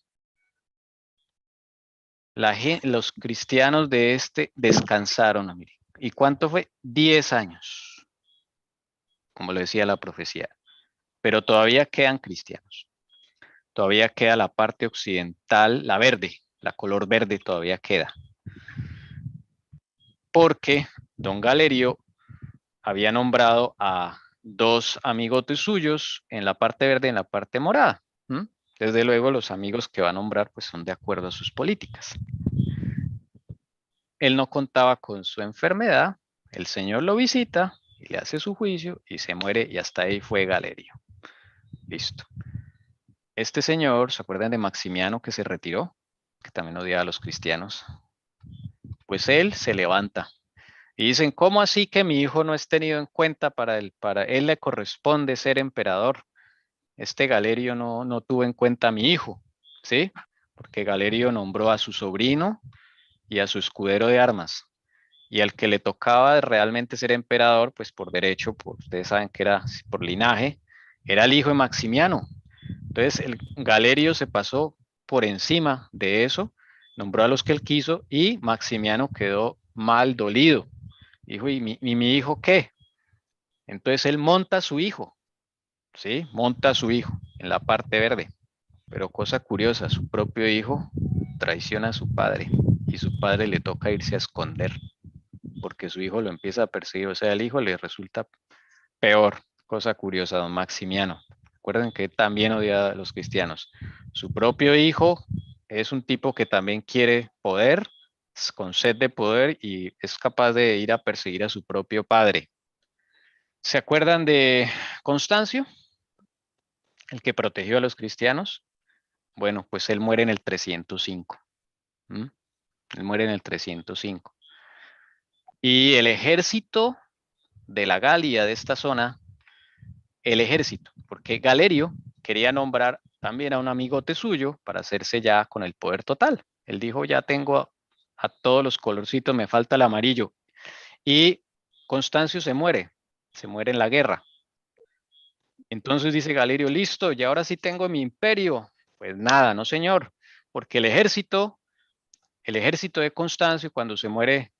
A: Los cristianos de este descansaron, mire. ¿Y cuánto fue? 10 años, como lo decía la profecía. Pero todavía quedan cristianos. Todavía queda la parte occidental, la verde, la color verde todavía queda. Porque don Galerio había nombrado a 2 amigotes suyos en la parte verde y en la parte morada. Desde luego los amigos que va a nombrar pues son de acuerdo a sus políticas. Él no contaba con su enfermedad, el Señor lo visita y le hace su juicio y se muere y hasta ahí fue Galerio. Listo. Este señor, ¿se acuerdan de Maximiano que se retiró? Que también odiaba a los cristianos. Pues él se levanta y dicen, ¿cómo así que mi hijo no es tenido en cuenta para él le corresponde ser emperador? Este Galerio no tuvo en cuenta a mi hijo, ¿sí? Porque Galerio nombró a su sobrino y a su escudero de armas. Y al que le tocaba realmente ser emperador, pues por derecho, ustedes saben que era por linaje, era el hijo de Maximiano. Entonces el Galerio se pasó por encima de eso, nombró a los que él quiso y Maximiano quedó mal dolido. Dijo, ¿y mi hijo qué? Entonces él monta a su hijo, ¿sí? Monta a su hijo en la parte verde. Pero cosa curiosa, su propio hijo traiciona a su padre y su padre le toca irse a esconder porque su hijo lo empieza a perseguir. O sea, el hijo le resulta peor. Cosa curiosa, don Maximiano. Recuerden que también odia a los cristianos. Su propio hijo es un tipo que también quiere poder, con sed de poder y es capaz de ir a perseguir a su propio padre. ¿Se acuerdan de Constancio? El que protegió a los cristianos. Bueno, pues él muere en el 305. Él muere en el 305. Y el ejército de la Galia, de esta zona, el ejército, porque Galerio quería nombrar también a un amigote suyo para hacerse ya con el poder total. Él dijo, ya tengo a todos los colorcitos, me falta el amarillo. Y Constancio se muere en la guerra. Entonces dice Galerio, listo, y ahora sí tengo mi imperio. Pues nada, no señor, porque el ejército de Constancio, cuando se muere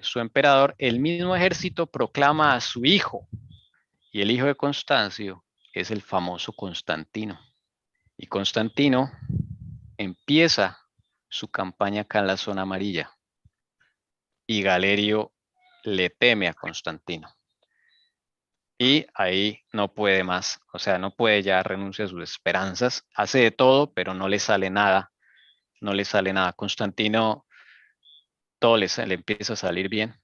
A: su emperador, el mismo ejército proclama a su hijo. Y el hijo de Constancio es el famoso Constantino. Y Constantino empieza su campaña acá en la zona amarilla. Y Galerio le teme a Constantino. Y ahí no puede más, o sea, no puede ya renunciar a sus esperanzas. Hace de todo, pero no le sale nada. No le sale nada. Constantino, todo le empieza a salir bien,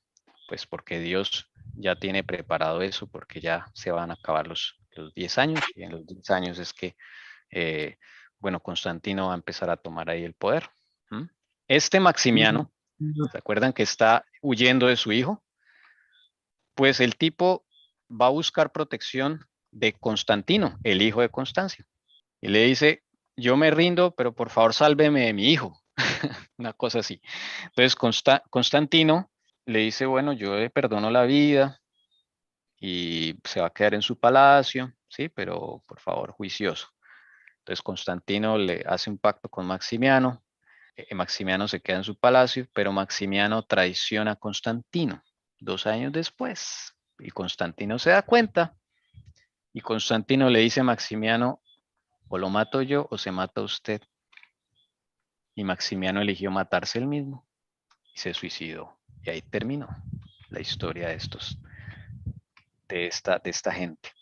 A: pues porque Dios ya tiene preparado eso, porque ya se van a acabar los 10 años. Y en los 10 años es que bueno, Constantino va a empezar a tomar ahí el poder. Este Maximiano, ¿se acuerdan que está huyendo de su hijo? Pues el tipo va a buscar protección de Constantino, el hijo de Constancio. Y le dice, yo me rindo, pero por favor sálveme de mi hijo. Una cosa así. Entonces Constantino le dice, bueno, yo le perdono la vida y se va a quedar en su palacio, sí, pero por favor, juicioso. Entonces Constantino le hace un pacto con Maximiano. Maximiano se queda en su palacio, pero Maximiano traiciona a Constantino 2 años después. Y Constantino se da cuenta. Y Constantino le dice a Maximiano, o lo mato yo o se mata usted. Y Maximiano eligió matarse él mismo y se suicidó. Y ahí terminó la historia de esta gente.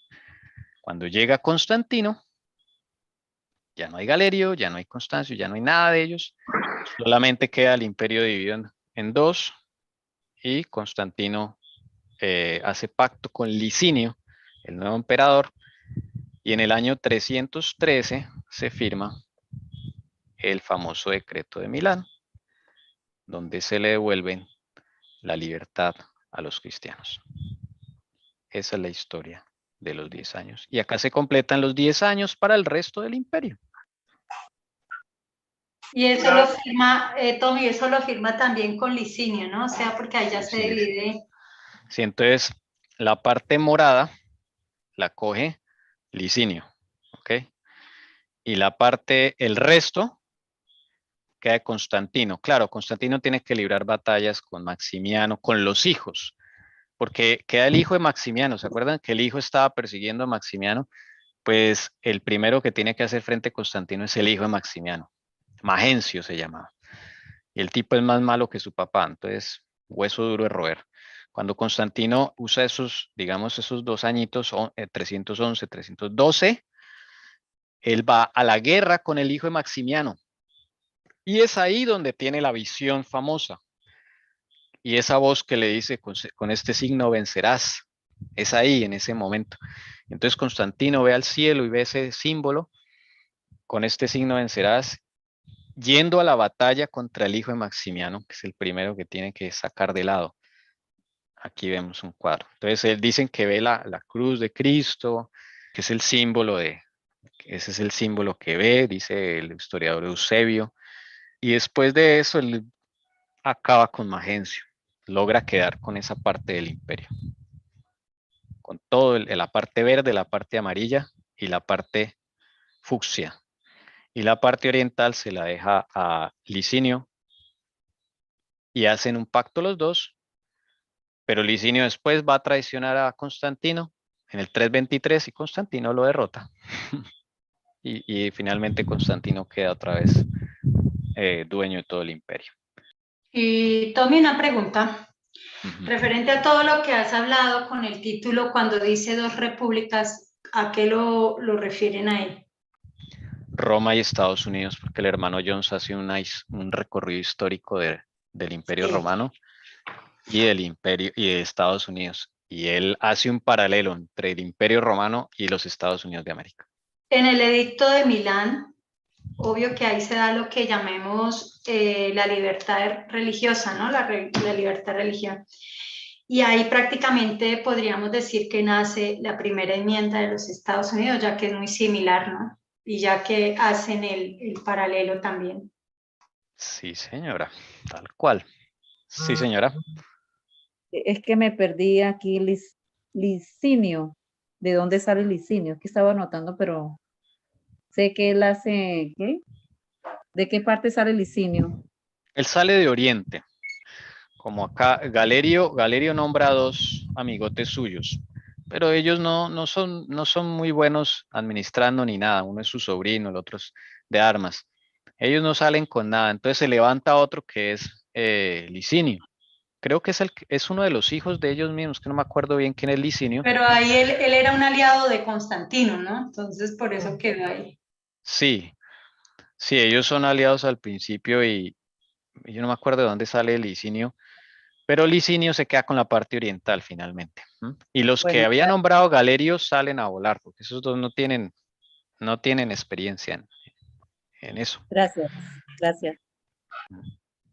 A: Cuando llega Constantino, ya no hay Galerio, ya no hay Constancio, ya no hay nada de ellos. Solamente queda el imperio dividido en 2 y Constantino hace pacto con Licinio, el nuevo emperador, y en el año 313 se firma el famoso decreto de Milán, donde se le devuelven la libertad a los cristianos. Esa es la historia de los 10 años. Y acá se completan los 10 años para el resto del imperio.
D: Y eso lo firma, Tommy, eso lo firma también con Licinio, ¿no? O sea, porque ahí ya se
A: Sí.
D: divide.
A: Sí, entonces la parte morada la coge Licinio, ¿ok? Y la parte, el resto, queda de Constantino. Claro, Constantino tiene que librar batallas con Maximiano, con los hijos, porque queda el hijo de Maximiano. ¿Se acuerdan que el hijo estaba persiguiendo a Maximiano? Pues el primero que tiene que hacer frente a Constantino es el hijo de Maximiano. Magencio se llamaba. Y el tipo es más malo que su papá, entonces hueso duro de roer. Cuando Constantino usa esos, digamos, esos 2 añitos, 311, 312, él va a la guerra con el hijo de Maximiano. Y es ahí donde tiene la visión famosa. Y esa voz que le dice, con este signo vencerás, es ahí, en ese momento. Entonces Constantino ve al cielo y ve ese símbolo, con este signo vencerás, yendo a la batalla contra el hijo de Maximiano, que es el primero que tiene que sacar de lado. Aquí vemos un cuadro. Entonces, dicen que ve la cruz de Cristo, que es el símbolo ese es el símbolo que ve, dice el historiador Eusebio. Y después de eso, él acaba con Magencio, logra quedar con esa parte del imperio, con todo, la parte verde, la parte amarilla y la parte fucsia. Y la parte oriental se la deja a Licinio y hacen un pacto los dos, pero Licinio después va a traicionar a Constantino en el 323 y Constantino lo derrota. y finalmente Constantino queda otra vez dueño de todo el imperio.
D: Y Tommy, una pregunta.
A: Ujú.
D: Referente a todo lo que has hablado con el título, cuando dice 2 repúblicas, ¿a qué lo refieren ahí?
A: Roma y Estados Unidos, porque el hermano Jones hace un recorrido histórico del Imperio
D: Sí.
A: Romano y del Imperio y de Estados Unidos. Y él hace un paralelo entre el Imperio Romano y los Estados Unidos de América.
D: En el edicto de Milán, obvio que ahí se da lo que llamemos la libertad religiosa, ¿no? La libertad de religión. Y ahí prácticamente podríamos decir que nace la primera enmienda de los Estados Unidos, ya que es muy similar, ¿no? Y ya que hacen el paralelo también.
A: Sí, señora, tal cual. Sí, señora.
B: Es que me perdí aquí Licinio. ¿De dónde sale Licinio? Es que estaba anotando, pero sé que él hace, ¿qué? ¿De qué parte sale Licinio?
A: Él sale de Oriente. Como acá, Galerio nombra a 2 amigotes suyos, pero ellos no son muy buenos administrando ni nada. Uno es su sobrino, el otro es de armas. Ellos no salen con nada. Entonces se levanta otro que es Licinio. Creo que es uno de los hijos de ellos mismos, que no me acuerdo bien quién es Licinio.
D: Pero ahí él era un aliado de Constantino, ¿no? Entonces por eso quedó ahí.
A: Sí, sí, ellos son aliados al principio y yo no me acuerdo de dónde sale Licinio. Pero Licinio se queda con la parte oriental finalmente. Y los que
B: Bueno,
A: había nombrado Galerio salen a volar, porque esos dos no tienen experiencia en eso.
B: gracias, gracias.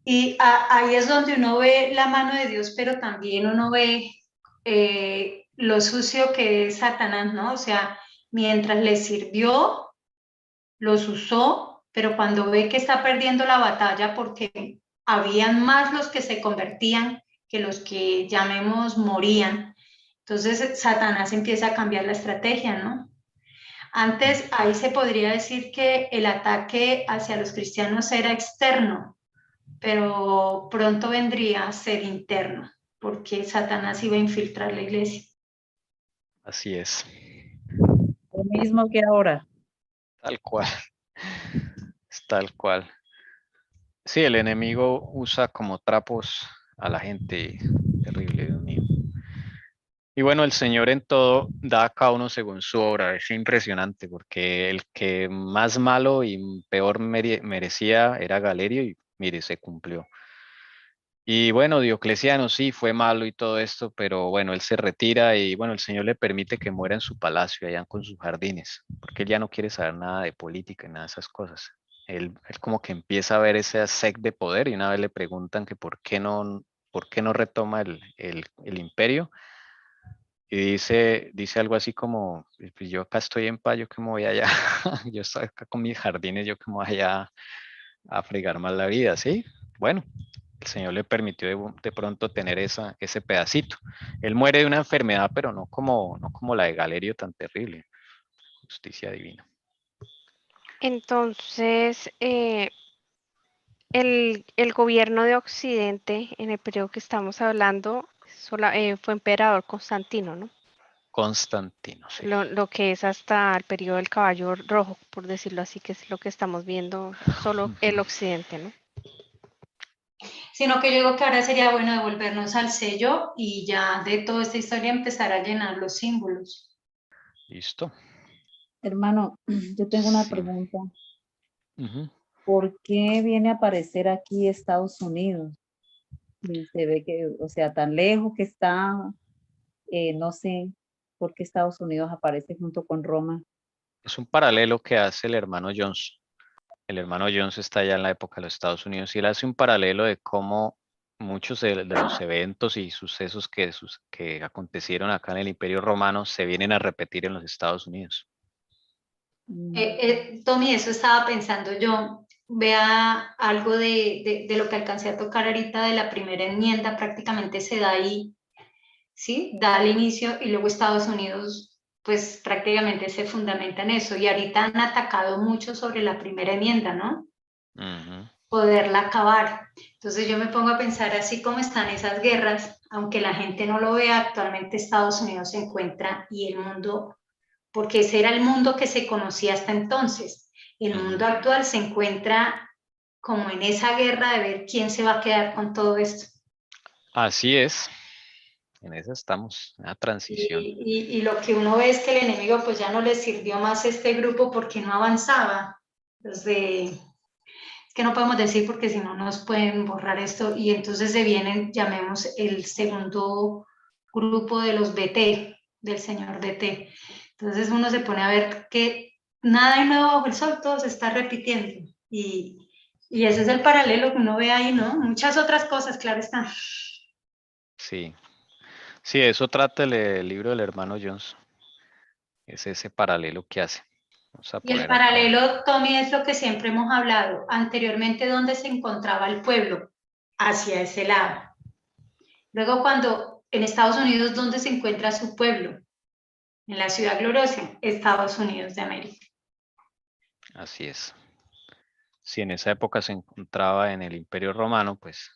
D: Y ahí es donde uno ve la mano de Dios, pero también uno ve lo sucio que es Satanás, ¿no? O sea, mientras le sirvió, los usó, pero cuando ve que está perdiendo la batalla porque habían más los que se convertían que los que llamemos morían, entonces Satanás empieza a cambiar la estrategia, ¿no? Antes ahí se podría decir que el ataque hacia los cristianos era externo, pero pronto vendría a ser interno, porque Satanás iba a infiltrar la iglesia.
A: Así es.
B: Lo mismo que ahora.
A: Tal cual. Es tal cual. Sí, el enemigo usa como trapos a la gente. Terrible, Dios mío. Y bueno, el Señor en todo da a cada uno según su obra. Es impresionante porque el que más malo y peor merecía era Galerio y mire, se cumplió. Y bueno, Diocleciano sí fue malo y todo esto, pero bueno, él se retira y bueno, el Señor le permite que muera en su palacio, allá con sus jardines, porque él ya no quiere saber nada de política y nada de esas cosas. Él como que empieza a ver ese sed de poder y una vez le preguntan que por qué no retoma el imperio Y dice algo así como, "Pues yo acá estoy en paz, yo que me voy allá, yo estoy acá con mis jardines, yo que me voy allá a fregar más la vida, ¿sí? Bueno, el Señor le permitió de pronto tener ese pedacito. Él muere de una enfermedad, pero no como la de Galerio tan terrible. Justicia divina.
C: Entonces, el gobierno de Occidente, en el periodo que estamos hablando, fue emperador Constantino, ¿no?
A: Constantino, sí.
C: Lo que es hasta el periodo del caballo rojo, por decirlo así, que es lo que estamos viendo, solo el Occidente, ¿no?
D: Sino que yo digo que ahora sería bueno devolvernos al sello y ya de toda esta historia empezar a llenar los símbolos.
A: Listo.
B: Hermano, yo tengo una
A: Sí.
B: pregunta.
A: Ujú.
B: ¿Por qué viene a aparecer aquí Estados Unidos? Y se ve que, o sea, tan lejos que está, no sé por qué Estados Unidos aparece junto con Roma.
A: Es un paralelo que hace el hermano Jones. El hermano Jones está ya en la época de los Estados Unidos y él hace un paralelo de cómo muchos de los eventos y sucesos que acontecieron acá en el Imperio Romano se vienen a repetir en los Estados Unidos.
D: Tommy, eso estaba pensando yo. Vea algo de lo que alcancé a tocar ahorita de la primera enmienda, prácticamente se da ahí, ¿sí? Da al inicio y luego Estados Unidos, pues prácticamente se fundamenta en eso. Y ahorita han atacado mucho sobre la primera enmienda, ¿no?
A: Ujú.
D: Poderla acabar. Entonces yo me pongo a pensar así como están esas guerras, aunque la gente no lo vea, actualmente Estados Unidos se encuentra y el mundo, porque ese era el mundo que se conocía hasta entonces. El mundo actual se encuentra como en esa guerra de ver quién se va a quedar con todo esto.
A: Así es. En eso estamos, en la transición.
D: Y lo que uno ve es que el enemigo pues ya no le sirvió más este grupo porque no avanzaba. Entonces, es que no podemos decir porque si no nos pueden borrar esto y entonces se vienen, llamemos el segundo grupo de los BT, del señor BT. Entonces uno se pone a ver que nada hay nuevo bajo el sol, todo se está repitiendo y ese es el paralelo que uno ve ahí, ¿no? Muchas otras cosas, claro está.
A: Sí. Sí, eso trata el libro del hermano Jones. Es ese paralelo que hace. Vamos a
D: Y el
A: poner acá.
D: paralelo, Tommy, es lo que siempre hemos hablado. Anteriormente, ¿dónde se encontraba el pueblo? Hacia ese lado. Luego, cuando en Estados Unidos, ¿dónde se encuentra su pueblo? En la ciudad gloriosa, Estados Unidos de América.
A: Así es. Si en esa época se encontraba en el Imperio Romano, pues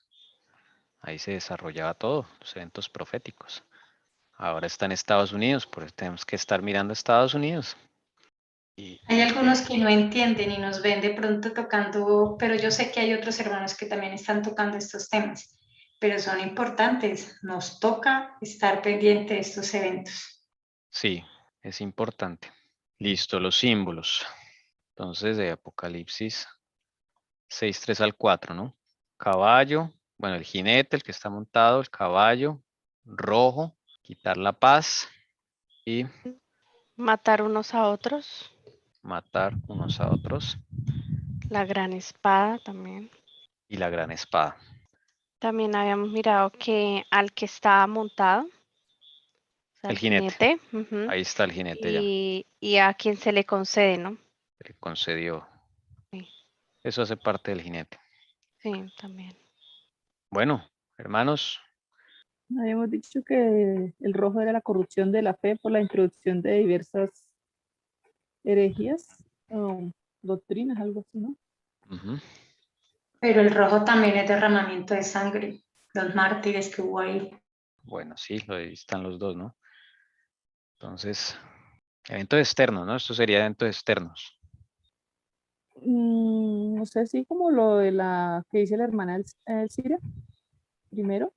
A: ahí se desarrollaba todo, los eventos proféticos. Ahora está en Estados Unidos, por eso tenemos que estar mirando a Estados Unidos.
D: Hay algunos que no entienden y nos ven de pronto tocando, pero yo sé que hay otros hermanos que también están tocando estos temas, pero son importantes. Nos toca estar pendiente de estos eventos.
A: Sí, es importante. Listo, los símbolos. Entonces, de Apocalipsis 6:3 al 4, ¿no? Caballo, bueno, el jinete, el que está montado, el caballo, rojo, quitar la paz y
C: Matar unos a otros,
A: matar unos a otros
C: la gran espada también.
A: y la gran espada.
C: También habíamos mirado que al que estaba montado, o sea,
A: El
C: el
A: jinete,
C: jinete, ujú,
A: ahí está el jinete ya,
C: y a quien se le concede, ¿no?
A: le concedió.
C: Sí,
A: Eso hace parte del jinete.
C: sí, también.
A: Bueno, hermanos,
G: Habíamos dicho que el rojo era la corrupción de la fe por la introducción de diversas herejías, doctrinas, algo así, ¿no?
A: ujú,
D: Pero el rojo también es derramamiento de sangre, los mártires que hubo ahí.
A: bueno, sí, ahí están los dos, ¿no? Entonces, eventos externos, ¿no? Esto sería eventos externos.
G: No sé, así como lo de la que dice la hermana Elcira, primero.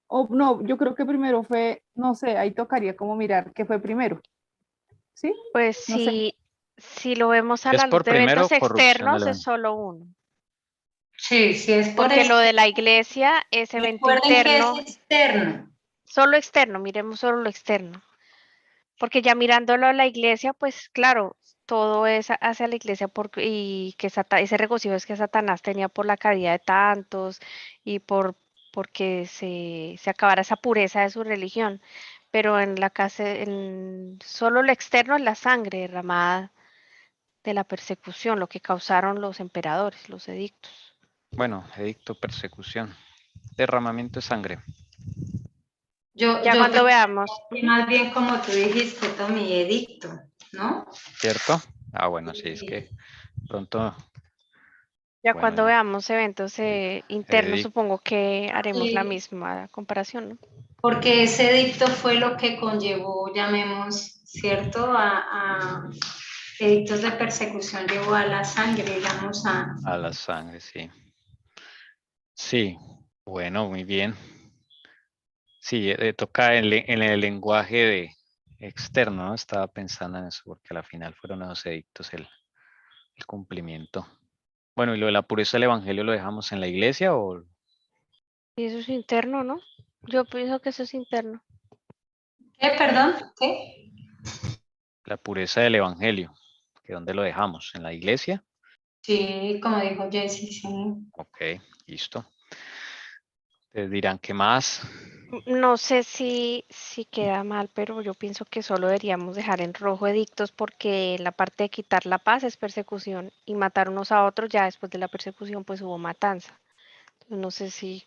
G: O no, yo creo que primero fue, no sé, ahí tocaría como mirar qué fue primero. ¿Sí?
C: Pues
G: No sé.
C: si lo vemos a
A: ¿Es
C: la luz
A: por
C: de
A: primero
C: eventos
A: corrupción del
C: externos, es
A: evento?
C: solo uno.
D: Sí, sí es por
C: Porque
D: eso.
C: lo de la iglesia es evento
D: Recuerden que es
C: interno,
D: externo.
C: solo externo, miremos solo lo externo. Porque ya mirándolo a la iglesia, pues claro, todo es hacia la iglesia y que ese regocijo es que Satanás tenía por la caída de tantos y porque se acabara esa pureza de su religión. pero en la casa, solo lo externo es la sangre derramada de la persecución, lo que causaron los emperadores, los edictos.
A: Bueno, edicto, persecución, derramamiento de sangre.
D: Yo
C: Ya cuando
D: pensé
C: veamos,
D: que más bien como tú dijiste, Tommy, edicto, ¿no?
A: ¿Cierto? Ah, bueno, sí, es que pronto,
C: ya
A: bueno,
C: cuando veamos eventos internos,
A: edic-
C: supongo que haremos la
D: Sí.
C: misma comparación, ¿no?
D: Porque ese edicto fue lo que conllevó, llamemos, ¿cierto? A edictos de persecución llevó a la sangre, digamos,
A: a la sangre, sí. Sí, bueno, muy bien. Sí, toca en el lenguaje externo, ¿no? Estaba pensando en eso, porque a la final fueron los edictos el cumplimiento. Bueno, ¿y lo de la pureza del evangelio lo dejamos en la iglesia o
C: Y eso es interno, ¿no? Yo pienso que eso es interno.
D: ¿Qué, perdón? ¿Qué?
A: la pureza del evangelio? ¿Que dónde lo dejamos? ¿En la iglesia?
D: Sí, como dijo Jessie, sí.
A: Ok, listo. Te dirán qué más.
C: No sé si queda mal, pero yo pienso que solo deberíamos dejar en rojo edictos porque la parte de quitar la paz es persecución y matar unos a otros, ya después de la persecución pues hubo matanza. Entonces, no sé
D: Sí.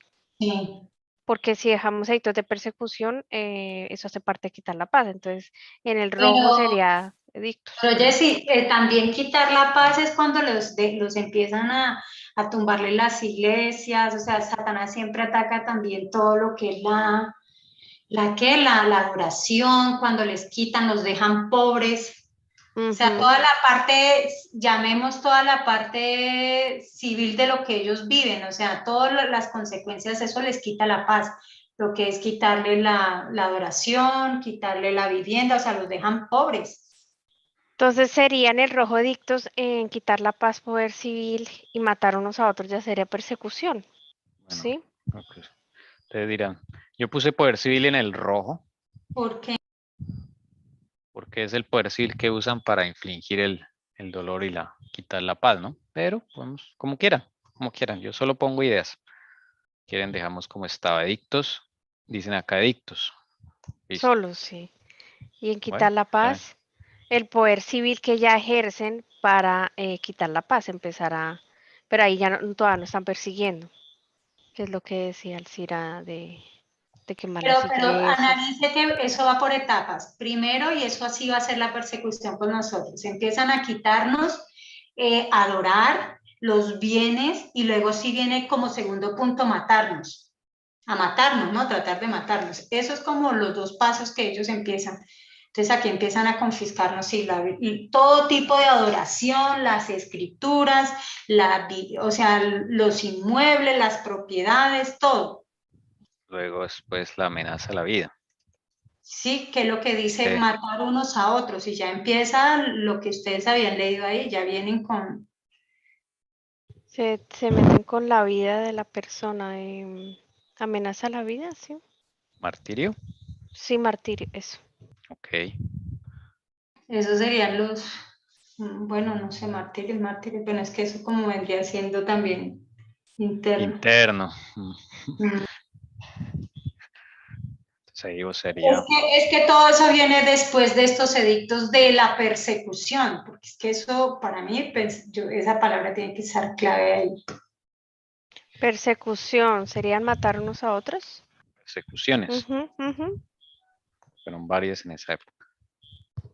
C: porque si dejamos edictos de persecución, eso hace parte de quitar la paz. Entonces, en el rojo
D: Pero,
C: sería edictos.
D: pero Jessie, también quitar la paz es cuando los empiezan a tumbarle las iglesias, o sea, Satanás siempre ataca también todo lo que es la adoración, cuando les quitan, los dejan pobres. O sea,
C: Ujú.
D: toda la parte, llamemos toda la parte civil de lo que ellos viven, o sea, todas las consecuencias, eso les quita la paz, lo que es quitarle la adoración, quitarle la vivienda, o sea, los dejan pobres.
C: Entonces serían el rojo edictos en quitar la paz, poder civil y matar unos a otros, ya sería persecución.
A: Bueno,
C: ¿Sí?
A: ok. Te dirán. Yo puse poder civil en el rojo,
D: Porque
A: porque es el poder civil que usan para infligir el dolor y quitar la paz, ¿no? Pero, vamos, como quieran, como quieran. Yo solo pongo ideas. Quieren, dejamos como estaba edictos. Dicen acá edictos. Listo.
C: Solo sí. Y en
A: Bueno,
C: quitar la
A: está bien.
C: paz, el poder civil que ya ejercen para quitar la paz, pero ahí ya todavía no están persiguiendo, que es lo que decía Alcira de quemar las
D: pero
C: iglesias.
D: analice que eso va por etapas. Primero, y eso así va a ser la persecución con nosotros, empiezan a quitarnos, adorar los bienes y luego sí viene como segundo punto matarnos, a matarnos, ¿no? Tratar de matarnos. Eso es como los dos pasos que ellos empiezan. Entonces aquí empiezan a confiscarnos sí, todo tipo de adoración, las escrituras, o sea, los inmuebles, las propiedades, todo.
A: Luego después la amenaza a la vida.
D: Sí, que es lo que dice
A: Sí.
D: matar unos a otros y ya empieza lo que ustedes habían leído ahí, ya vienen con...
C: Se meten con la vida de la persona, amenaza a la vida, sí.
A: Martirio.
C: Sí, martirio, eso.
A: Ok.
D: Esos serían bueno, no sé, mártires, pero es que eso como vendría siendo también interno.
A: Interno.
D: Mm.
A: Entonces ahí vos sería
D: Es que todo eso viene después de estos edictos de la persecución, porque es que eso para mí, pues, esa palabra tiene que estar clave ahí.
C: Persecución, ¿serían matar unos a otros?
A: persecuciones.
C: Ujú, ujú.
A: Fueron varias en esa época.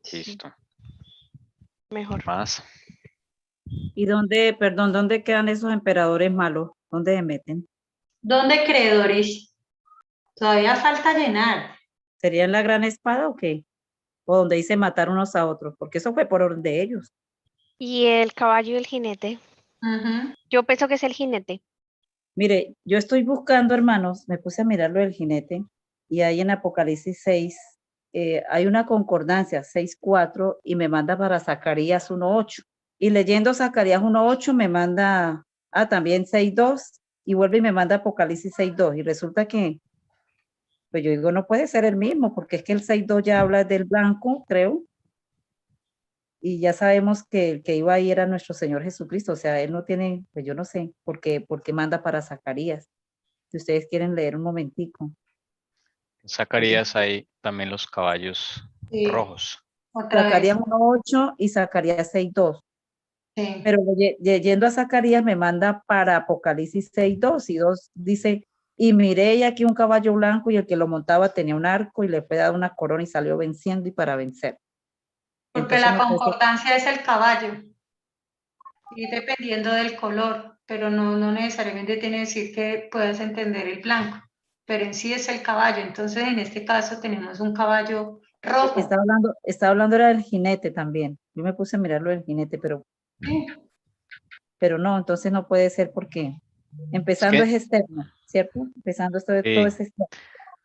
C: Sí,
A: Listo.
C: mejor.
A: Más.
B: ¿Y dónde, perdón, dónde quedan esos emperadores malos? ¿Dónde se meten?
D: ¿Dónde creedores? Todavía falta llenar.
B: ¿Sería en la gran espada o qué? O donde dice matar unos a otros, porque eso fue por orden de ellos.
C: ¿Y el caballo y el jinete?
D: Ujú.
C: Yo pienso que es el jinete.
B: Mire, yo estoy buscando, hermanos, me puse a mirar lo del jinete, y ahí en Apocalipsis 6 hay una concordancia, 6:4, y me manda para Zacarías 1:8. Y leyendo Zacarías 1:8 me manda, también 6:2, y vuelve y me manda Apocalipsis 6:2, y resulta que, pues yo digo, no puede ser el mismo, porque es que el 6:2 ya habla del blanco, creo, y ya sabemos que el que iba ahí era nuestro Señor Jesucristo, o sea, él no tiene, pues yo no sé por qué manda para Zacarías. Si ustedes quieren leer un momentico.
A: Sacarías ahí también los caballos
D: Sí,
A: rojos.
D: otra vez.
B: Zacarías 1:8 y Zacarías 6:2.
D: Sí.
B: Pero yendo a Zacarías me manda para Apocalipsis 6:2 y 2 dice, y miré y aquí un caballo blanco y el que lo montaba tenía un arco y le fue dada una corona y salió venciendo y para vencer.
D: Porque
B: Entonces
D: la
B: me parece,
D: concordancia es el caballo. Y dependiendo del color, pero no necesariamente tiene que decir que puedas entender el blanco, pero en sí es el caballo. Entonces, en este caso tenemos un caballo rojo.
B: estaba hablando era del jinete también. Yo me puse a mirarlo del jinete,
D: Sí.
B: pero no, entonces no puede ser porque empezando
A: que-
B: es externo, ¿cierto? Empezando esto de
A: Sí.
B: todo es externo.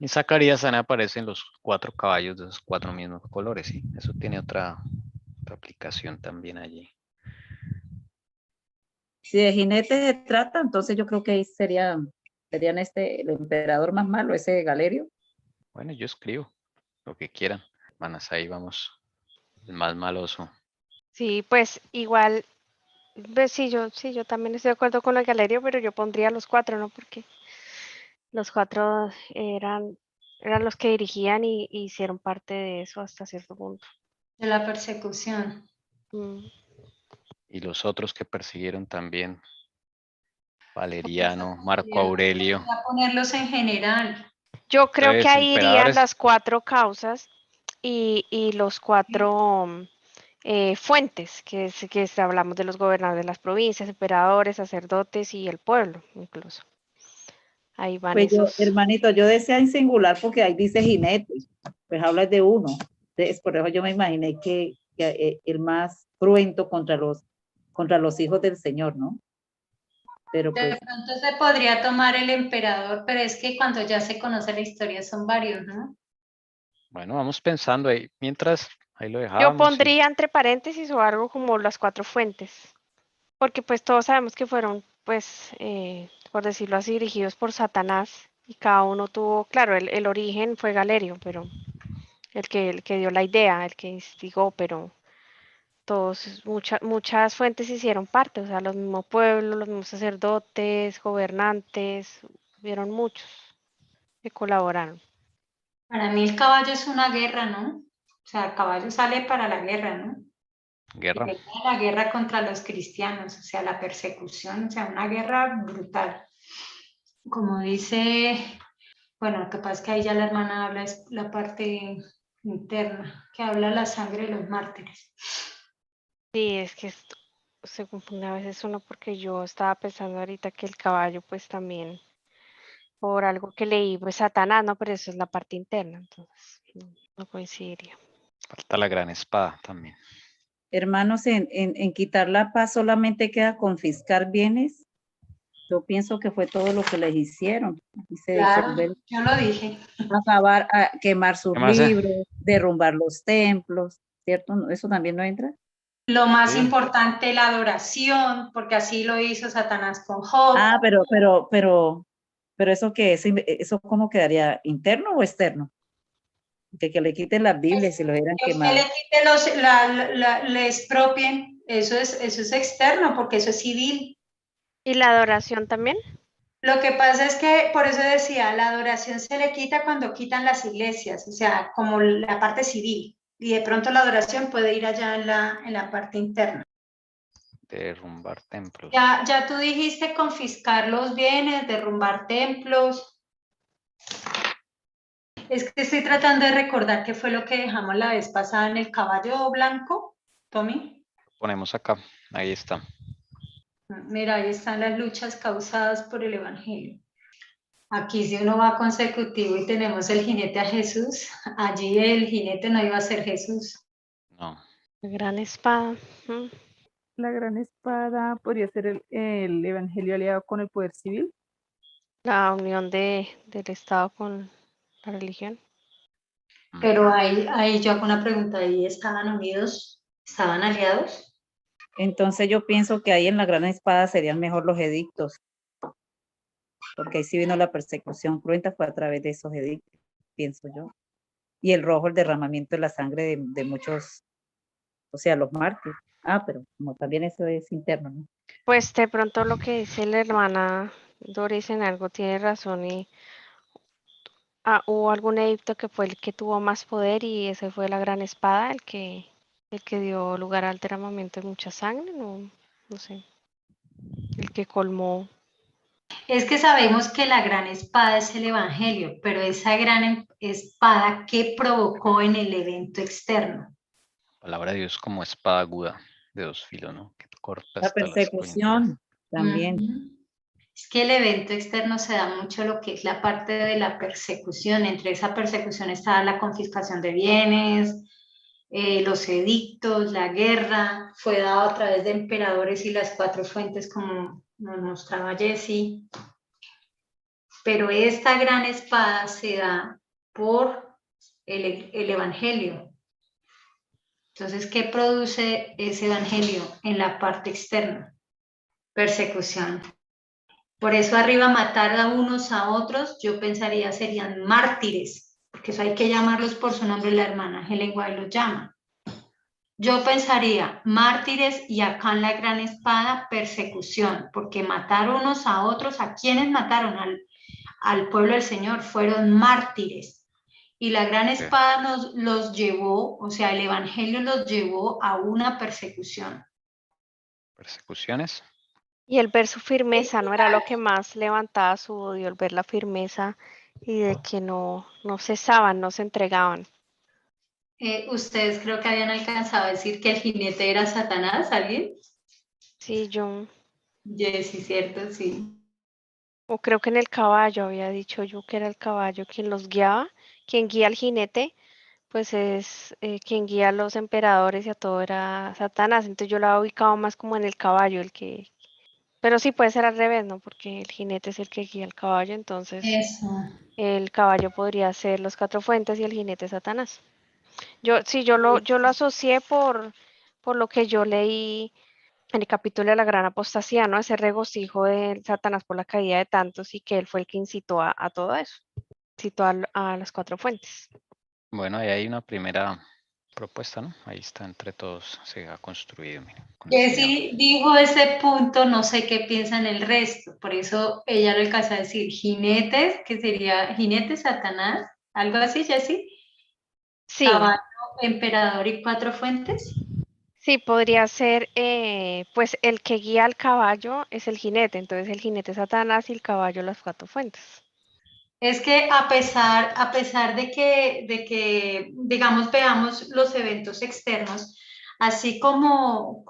A: En Zacarías también aparecen los 4 caballos de esos 4 mismos colores, ¿sí? Eso tiene otra aplicación también allí.
B: Si de jinete se trata, entonces yo creo que ahí serían el emperador más malo, ese Galerio.
A: Bueno, yo escribo lo que quieran. Manas, ahí vamos. El más maloso.
C: Sí, pues igual, pues sí, yo también estoy de acuerdo con el Galerio, pero yo pondría los 4, ¿no? Porque los 4 eran los que dirigían y hicieron parte de eso hasta cierto punto.
D: De la persecución.
C: Mm.
A: Y los otros que persiguieron también. Valeriano, Marco Aurelio.
D: Voy a ponerlos en general.
C: Yo creo que
A: Entonces,
C: ahí irían
A: emperadores.
C: las 4 causas y los 4 fuentes, que hablamos de los gobernadores de las provincias, emperadores, sacerdotes y el pueblo, incluso. Ahí van
B: Pues yo,
C: esos.
B: hermanito, yo decía en singular porque ahí dice jinete, pues habla de uno. Entonces, por eso yo me imaginé que el más cruento contra los hijos del Señor, ¿no? Pero
D: De
B: pues,
D: pronto se podría tomar el emperador, pero es que cuando ya se conoce la historia son varios, ¿no?
A: Bueno, vamos pensando ahí. Mientras, ahí lo
C: Yo
A: dejábamos.
C: pondría entre paréntesis o algo como las 4 fuentes, porque pues todos sabemos que fueron, pues, por decirlo así, dirigidos por Satanás y cada uno tuvo, claro, el origen fue Galerio, pero el que dio la idea, el que instigó, pero todos, muchas fuentes hicieron parte, o sea, los mismos pueblos, los mismos sacerdotes, gobernantes, hubieron muchos que colaboraron.
D: Para mí el caballo es una guerra, ¿no? O sea, el caballo sale para la guerra, ¿no?
A: Guerra.
D: La guerra contra los cristianos, o sea, la persecución, o sea, una guerra brutal. Como dice, bueno, lo que pasa es que ahí ya la hermana habla es la parte interna, que habla la sangre de los mártires.
C: Sí, es que se confunde a veces uno porque yo estaba pensando ahorita que el caballo pues también, por algo que leí, pues Satanás, ¿no? Pero eso es la parte interna, entonces no coincidiría.
A: Falta la gran espada también.
B: hermanos, en quitar la paz solamente queda confiscar bienes. Yo pienso que fue todo lo que les hicieron. Dice,
D: Claro, yo lo dije.
B: acabar, quemar sus
A: ¿Qué más?
B: libros, derrumbar los templos, ¿cierto? ¿Eso también no entra?
D: Lo más
A: Sí.
D: importante, la adoración, porque así lo hizo Satanás con Job.
B: Ah, pero eso que eso cómo quedaría, ¿interno o externo? Que le quiten las Biblias y lo hubieran
D: Que
B: quemado.
D: le quite le expropien, eso es externo, porque eso es civil.
C: ¿Y la adoración también?
D: Lo que pasa es que, por eso decía, la adoración se le quita cuando quitan las iglesias, o sea, como la parte civil, y de pronto la adoración puede ir allá en la parte interna.
A: Derrumbar templos.
D: Ya tú dijiste confiscar los bienes, derrumbar templos. Es que estoy tratando de recordar qué fue lo que dejamos la vez pasada en el caballo blanco, Tommy.
A: Ponemos acá. Ahí está.
D: Mira, ahí están las luchas causadas por el Evangelio. Aquí si uno va consecutivo y tenemos el jinete a Jesús, allí el jinete no iba a ser Jesús.
A: No.
C: La gran espada.
G: La gran espada podría ser el evangelio aliado con el poder civil.
C: La unión del Estado con la religión.
D: Pero ahí yo hago una pregunta, ¿ahí estaban unidos? ¿Estaban aliados?
B: Entonces yo pienso que ahí en la gran espada serían mejor los edictos, porque ahí sí vino la persecución cruenta, fue a través de esos edictos, pienso yo. Y el rojo, el derramamiento de la sangre de muchos, o sea, los mártires. Ah, pero como también eso es interno, ¿no?
C: Pues de pronto lo que dice la hermana Doris en algo tiene razón y hubo algún edicto que fue el que tuvo más poder y ese fue la gran espada, el que dio lugar al derramamiento de mucha sangre, no sé, el que colmó.
D: Es que sabemos que la gran espada es el evangelio, pero esa gran espada, ¿qué provocó en el evento externo?
A: La palabra de Dios como espada aguda de dos filos, ¿no? Que corta
B: La
A: hasta las coyunturas.
B: persecución también.
D: Ujú. Es que el evento externo se da mucho lo que es la parte de la persecución. Entre esa persecución está la confiscación de bienes, los edictos, la guerra. Fue dado a través de emperadores y las 4 fuentes, como nos mostraba Jessie. Pero esta gran espada se da por el evangelio. Entonces, ¿qué produce ese evangelio en la parte externa? Persecución. Por eso arriba matar a unos a otros, yo pensaría serían mártires, porque eso hay que llamarlos por su nombre, la hermana Helen White los llama. Yo pensaría mártires y acá en la gran espada persecución, porque matar unos a otros, ¿a quienes mataron? Al pueblo del Señor, fueron mártires. Y la gran espada los llevó, o sea, el evangelio los llevó a una persecución.
A: Persecuciones.
C: Y el ver su firmeza, ¿no? Era lo que más levantaba su odio, el ver la firmeza y de que no cesaban, no se entregaban.
D: Ustedes creo que habían alcanzado a decir que el jinete era Satanás, ¿alguien?
C: Sí, yo,
D: Sí, cierto, sí.
C: o creo que en el caballo había dicho yo que era el caballo quien los guiaba, quien guía al jinete, pues es quien guía a los emperadores y a todo era Satanás. Entonces yo lo había ubicado más como en el caballo, pero sí puede ser al revés, ¿no? Porque el jinete es el que guía al caballo, entonces
D: Eso.
C: el caballo podría ser los 4 fuentes y el jinete Satanás. Yo lo asocié por lo que yo leí en el capítulo de la gran apostasía, ¿no? Ese regocijo de Satanás por la caída de tantos y que él fue el que incitó a todo eso, incitó a las 4 fuentes.
A: Bueno, ahí hay una primera propuesta, ¿no? Ahí está, entre todos se ha construido. Mira, con
D: Jessie dijo ese punto, no sé qué piensan el resto, por eso ella lo alcanza a decir, jinetes, que sería jinete Satanás, algo así, Jessie,
C: Sí,
D: caballo, emperador y 4 fuentes.
C: sí, podría ser, pues el que guía al caballo es el jinete, entonces el jinete Satanás y el caballo las 4 fuentes.
D: Es que a pesar de que, digamos, veamos los eventos externos, así como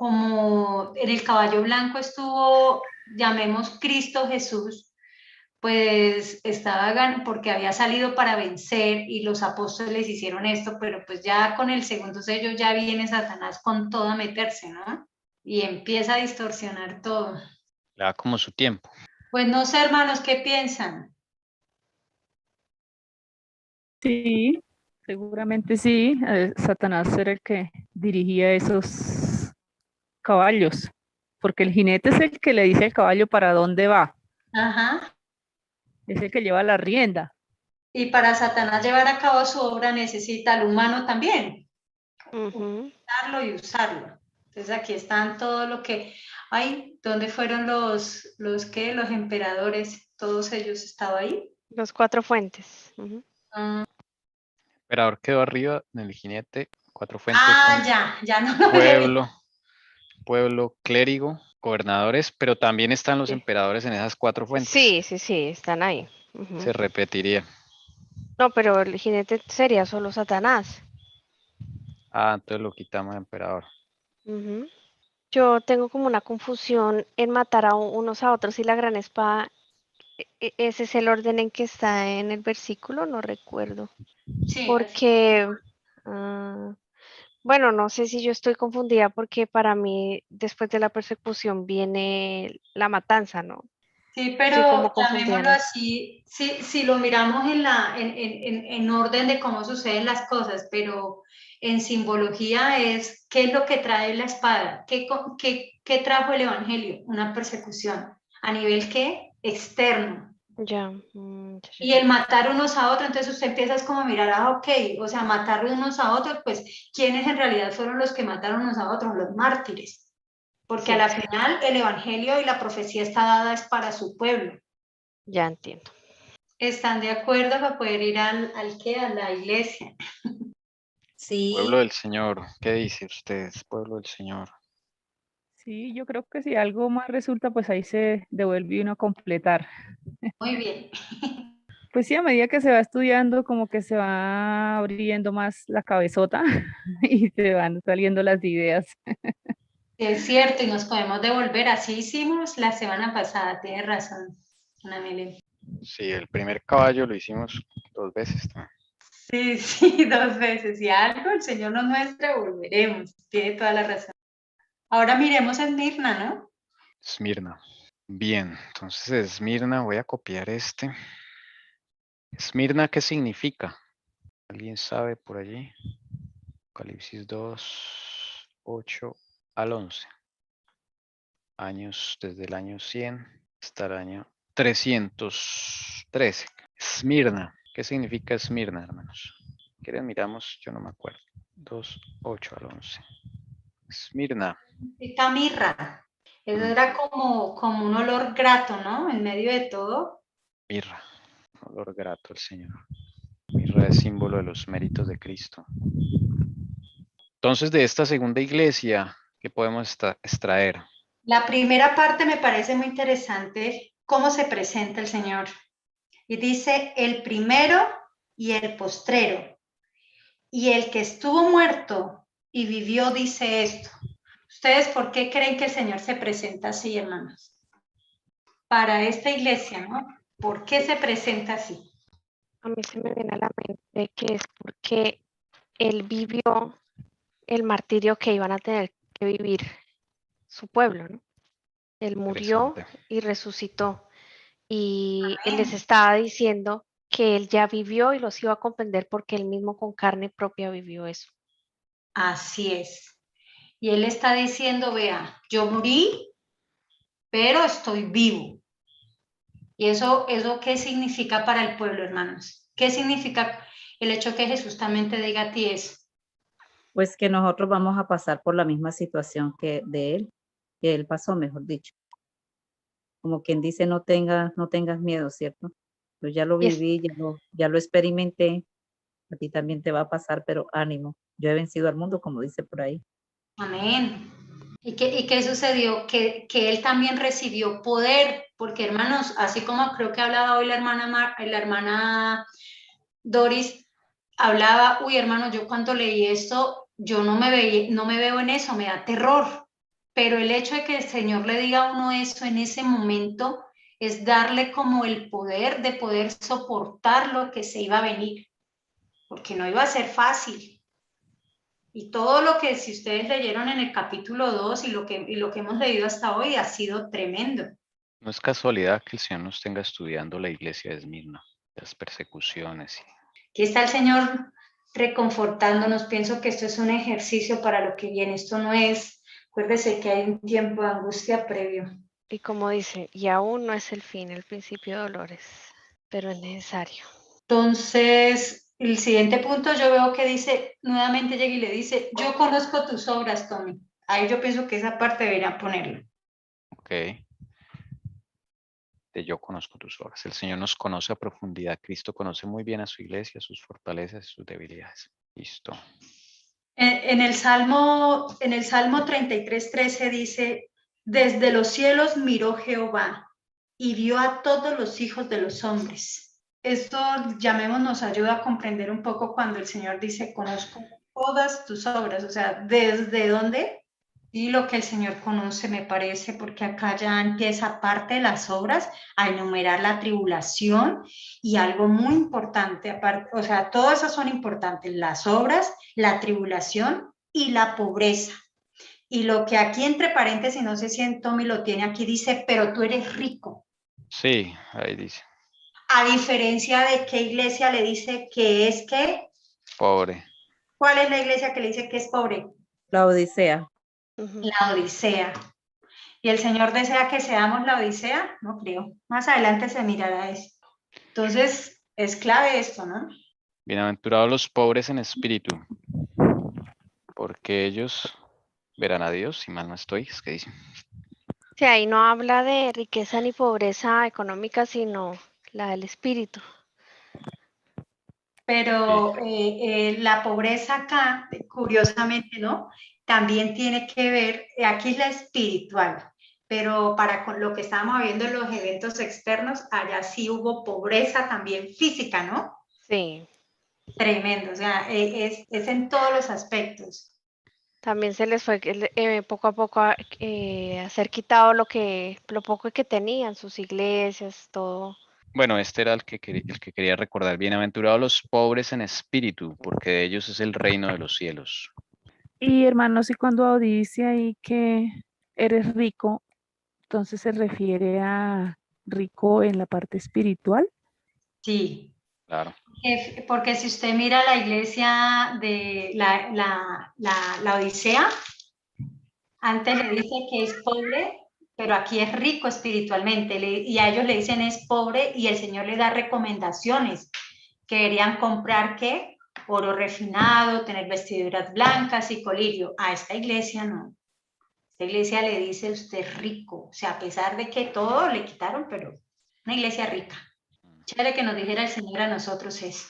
D: en el caballo blanco estuvo, llamemos Cristo Jesús, pues estaba porque había salido para vencer y los apóstoles hicieron esto, pero pues ya con el segundo sello ya viene Satanás con todo a meterse, ¿no? Y empieza a distorsionar todo.
A: Le da como su tiempo.
D: Pues no sé, hermanos, ¿qué piensan?
G: Sí, seguramente sí. Satanás era el que dirigía esos caballos, porque el jinete es el que le dice al caballo para dónde va,
D: Ajá.
G: es el que lleva la rienda.
D: Y para Satanás llevar a cabo su obra necesita al humano también, usarlo y usarlo. Entonces aquí están todo lo que hay, ¿dónde fueron los emperadores? Todos ellos estaban ahí.
C: Los 4 fuentes.
A: Emperador quedó arriba del jinete, 4 fuentes son
D: Ya no lo veo.
A: pueblo, clérigo, gobernadores, pero también están los
C: Sí.
A: emperadores en esas 4 fuentes.
C: Sí, están ahí.
A: Se repetiría.
C: No, pero el jinete sería solo Satanás.
A: Entonces lo quitamos de emperador.
C: Yo tengo como una confusión en matar a unos a otros y la gran espada. Ese es el orden en que está en el versículo, no recuerdo.
D: Sí,
C: Porque, bueno, no sé si yo estoy confundida porque para mí después de la persecución viene la matanza, ¿no?
D: sí,
C: Estoy
D: pero
C: como confundida.
D: llamémoslo así, si lo miramos en orden de cómo suceden las cosas, pero en simbología es, ¿qué es lo que trae la espada? ¿Qué trajo el Evangelio? Una persecución. ¿A nivel qué? Externo.
C: Ya.
D: Y el matar unos a otros, entonces usted empieza es como a mirar, ok, o sea, matar unos a otros, pues, ¿quiénes en realidad fueron los que mataron unos a otros? Los mártires. Porque
C: Sí.
D: a la final el evangelio y la profecía está dada es para su pueblo.
C: Ya entiendo.
D: ¿Están de acuerdo para poder ir a la iglesia?
F: Sí,
A: Pueblo del Señor, ¿qué dice usted, pueblo del Señor?
G: Sí, yo creo que si algo más resulta, pues ahí se devuelve uno a completar.
D: Muy bien.
G: Pues sí, a medida que se va estudiando, como que se va abriendo más la cabezota y se van saliendo las ideas.
D: Es cierto, y nos podemos devolver. Así hicimos la semana pasada, tiene razón, Ana Melen.
A: Sí, el primer caballo lo hicimos 2 veces también.
D: Sí, sí, 2 veces. Y algo el Señor nos muestra, volveremos. Tiene toda la razón. Ahora miremos a Esmirna, ¿no?
A: Esmirna. Bien, entonces Esmirna, voy a copiar este. Esmirna, ¿qué significa? ¿Alguien sabe por allí? Apocalipsis 2, 8 al 11. Años desde el año 100 hasta el año 313. Esmirna. ¿Qué significa Esmirna, hermanos? ¿Quieren miramos? Yo no me acuerdo. 2, 8 al 11. Esmirna.
D: Significa mirra. Eso era como un olor grato, ¿no? En medio de todo.
A: Mirra. Olor grato al Señor. Mirra es símbolo de los méritos de Cristo. Entonces, de esta segunda iglesia, ¿qué podemos extraer?
D: La primera parte me parece muy interesante, cómo se presenta el Señor. Y dice, el primero y el postrero. Y el que estuvo muerto y vivió dice esto. ¿Ustedes por qué creen que el Señor se presenta así, hermanos? Para esta iglesia, ¿no? ¿Por qué se presenta así?
C: A mí se me viene a la mente que es porque él vivió el martirio que iban a tener que vivir su pueblo, ¿no? Él murió
A: Interesante.
C: y resucitó. Y él les estaba diciendo que él ya vivió y los iba a comprender porque él mismo con carne propia vivió eso.
D: Así es. Y él está diciendo, vea, yo morí, pero estoy vivo. ¿Y eso qué significa para el pueblo, hermanos? ¿Qué significa el hecho que Jesús también te diga a ti eso?
B: Pues que nosotros vamos a pasar por la misma situación que él pasó, mejor dicho. Como quien dice, no tengas miedo, ¿cierto? Yo ya lo
C: Y es,
B: viví, ya lo experimenté, a ti también te va a pasar, pero ánimo. Yo he vencido al mundo, como dice por ahí.
D: Amén. ¿Y qué sucedió? Que él también recibió poder, porque hermanos, así como creo que hablaba hoy la hermana Doris, hablaba, uy hermano, yo cuando leí esto, yo no me veo en eso, me da terror. Pero el hecho de que el Señor le diga a uno eso en ese momento es darle como el poder de poder soportar lo que se iba a venir, porque no iba a ser fácil. Y todo lo que si ustedes leyeron en el capítulo 2 y lo que hemos leído hasta hoy ha sido tremendo.
A: No es casualidad que el Señor nos tenga estudiando la iglesia de Esmirna, las persecuciones.
D: Aquí está el Señor reconfortándonos. Pienso que esto es un ejercicio para lo que viene. Esto no es, acuérdese que hay un tiempo de angustia previo.
C: y como dice, y aún no es el fin, el principio de dolores, pero es necesario.
D: Entonces, el siguiente punto yo veo que dice, nuevamente llega y le dice, yo conozco tus obras, Tommy. Ahí yo pienso que esa parte debería ponerla.
A: Ok. De yo conozco tus obras. El Señor nos conoce a profundidad. Cristo conoce muy bien a su iglesia, sus fortalezas y sus debilidades. Listo.
D: En el Salmo 33:13 dice, desde los cielos miró Jehová y vio a todos los hijos de los hombres. Esto, llamemos, nos ayuda a comprender un poco cuando el Señor dice, conozco todas tus obras, o sea, ¿desde dónde? Y lo que el Señor conoce, me parece, porque acá ya empieza, aparte de las obras, a enumerar la tribulación y algo muy importante, aparte, o sea, todas esas son importantes, las obras, la tribulación y la pobreza. Y lo que aquí entre paréntesis, no sé si en Tommy lo tiene aquí, dice, pero tú eres rico.
A: Sí, ahí dice.
D: A diferencia de qué iglesia le dice que es que,
A: Pobre.
D: ¿cuál es la iglesia que le dice que es pobre?
B: La Odisea.
D: La Odisea. ¿Y el Señor desea que seamos la Odisea? No creo. Más adelante se mirará eso. Entonces, es clave esto, ¿no?
A: Bienaventurados los pobres en espíritu, porque ellos verán a Dios, si mal no estoy, es que dice.
C: Sí, ahí no habla de riqueza ni pobreza económica, sino la del espíritu.
D: Pero la pobreza acá, curiosamente, ¿no? También tiene que ver, aquí es la espiritual, pero para con lo que estábamos viendo en los eventos externos, allá sí hubo pobreza también física, ¿no?
C: Sí.
D: Tremendo, o sea, es en todos los aspectos.
C: También se les fue poco a poco a ser quitado lo poco que tenían, sus iglesias, todo.
A: Bueno, este era el que quería recordar. Bienaventurados los pobres en espíritu, porque de ellos es el reino de los cielos.
G: Y hermanos, y cuando dice ahí que eres rico, entonces se refiere a rico en la parte espiritual.
D: Sí.
A: Claro.
D: Porque si usted mira la iglesia de la Odisea, antes le dice que es pobre, pero aquí es rico espiritualmente, y a ellos le dicen es pobre y el Señor le da recomendaciones, que deberían comprar ¿qué? Oro refinado, tener vestiduras blancas y colirio. A esta iglesia no. Esta iglesia le dice usted es rico, o sea, a pesar de que todo le quitaron, pero una iglesia rica. Chévere que nos dijera el Señor a nosotros eso.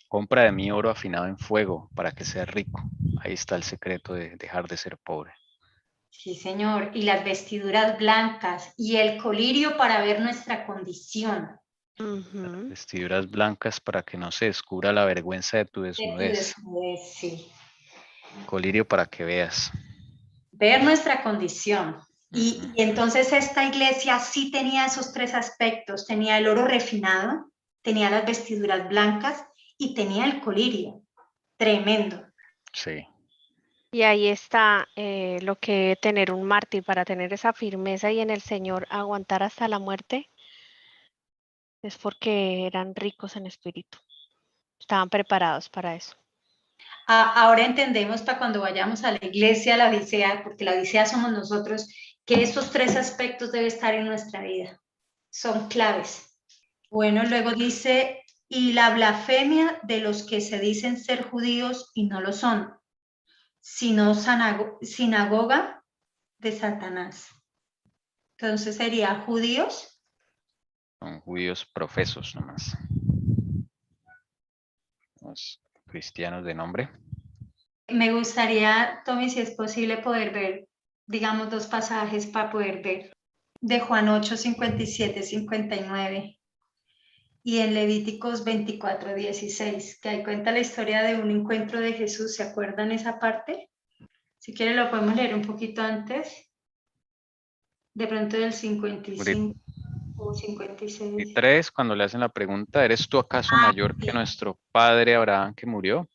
A: Compra de mí oro afinado en fuego para que seas rico. Ahí está el secreto de dejar de ser pobre.
D: Sí, Señor. Y las vestiduras blancas y el colirio para ver nuestra condición.
C: Ujú.
A: Vestiduras blancas para que no se descubra la vergüenza de tu
D: De tu
A: desnudez.
D: desnudez, sí.
A: Colirio para que veas.
D: Ver nuestra condición. Y entonces esta iglesia sí tenía esos tres aspectos. Tenía el oro refinado, tenía las vestiduras blancas y tenía el colirio. Tremendo.
A: Sí.
C: Y ahí está lo que tener un mártir, para tener esa firmeza y en el Señor aguantar hasta la muerte, es porque eran ricos en espíritu. Estaban preparados para eso.
D: Ahora entendemos para cuando vayamos a la iglesia, la Odisea, porque la Odisea somos nosotros, que estos tres aspectos deben estar en nuestra vida. Son claves. Bueno, luego dice, y la blasfemia de los que se dicen ser judíos y no lo son, sino sinagoga de Satanás. Entonces sería judíos.
A: Son judíos profesos nomás. Los cristianos de nombre.
D: Me gustaría, Tommy, si es posible, poder ver, digamos, dos pasajes para poder ver. De Juan 8, 57, 59. Y en Levíticos 24, 16, que ahí cuenta la historia de un encuentro de Jesús. ¿Se acuerdan esa parte? Si quiere lo podemos leer un poquito antes. De pronto del 55 o 56.
A: Y 3, cuando le hacen la pregunta, ¿eres tú acaso mayor que nuestro padre Abraham que murió?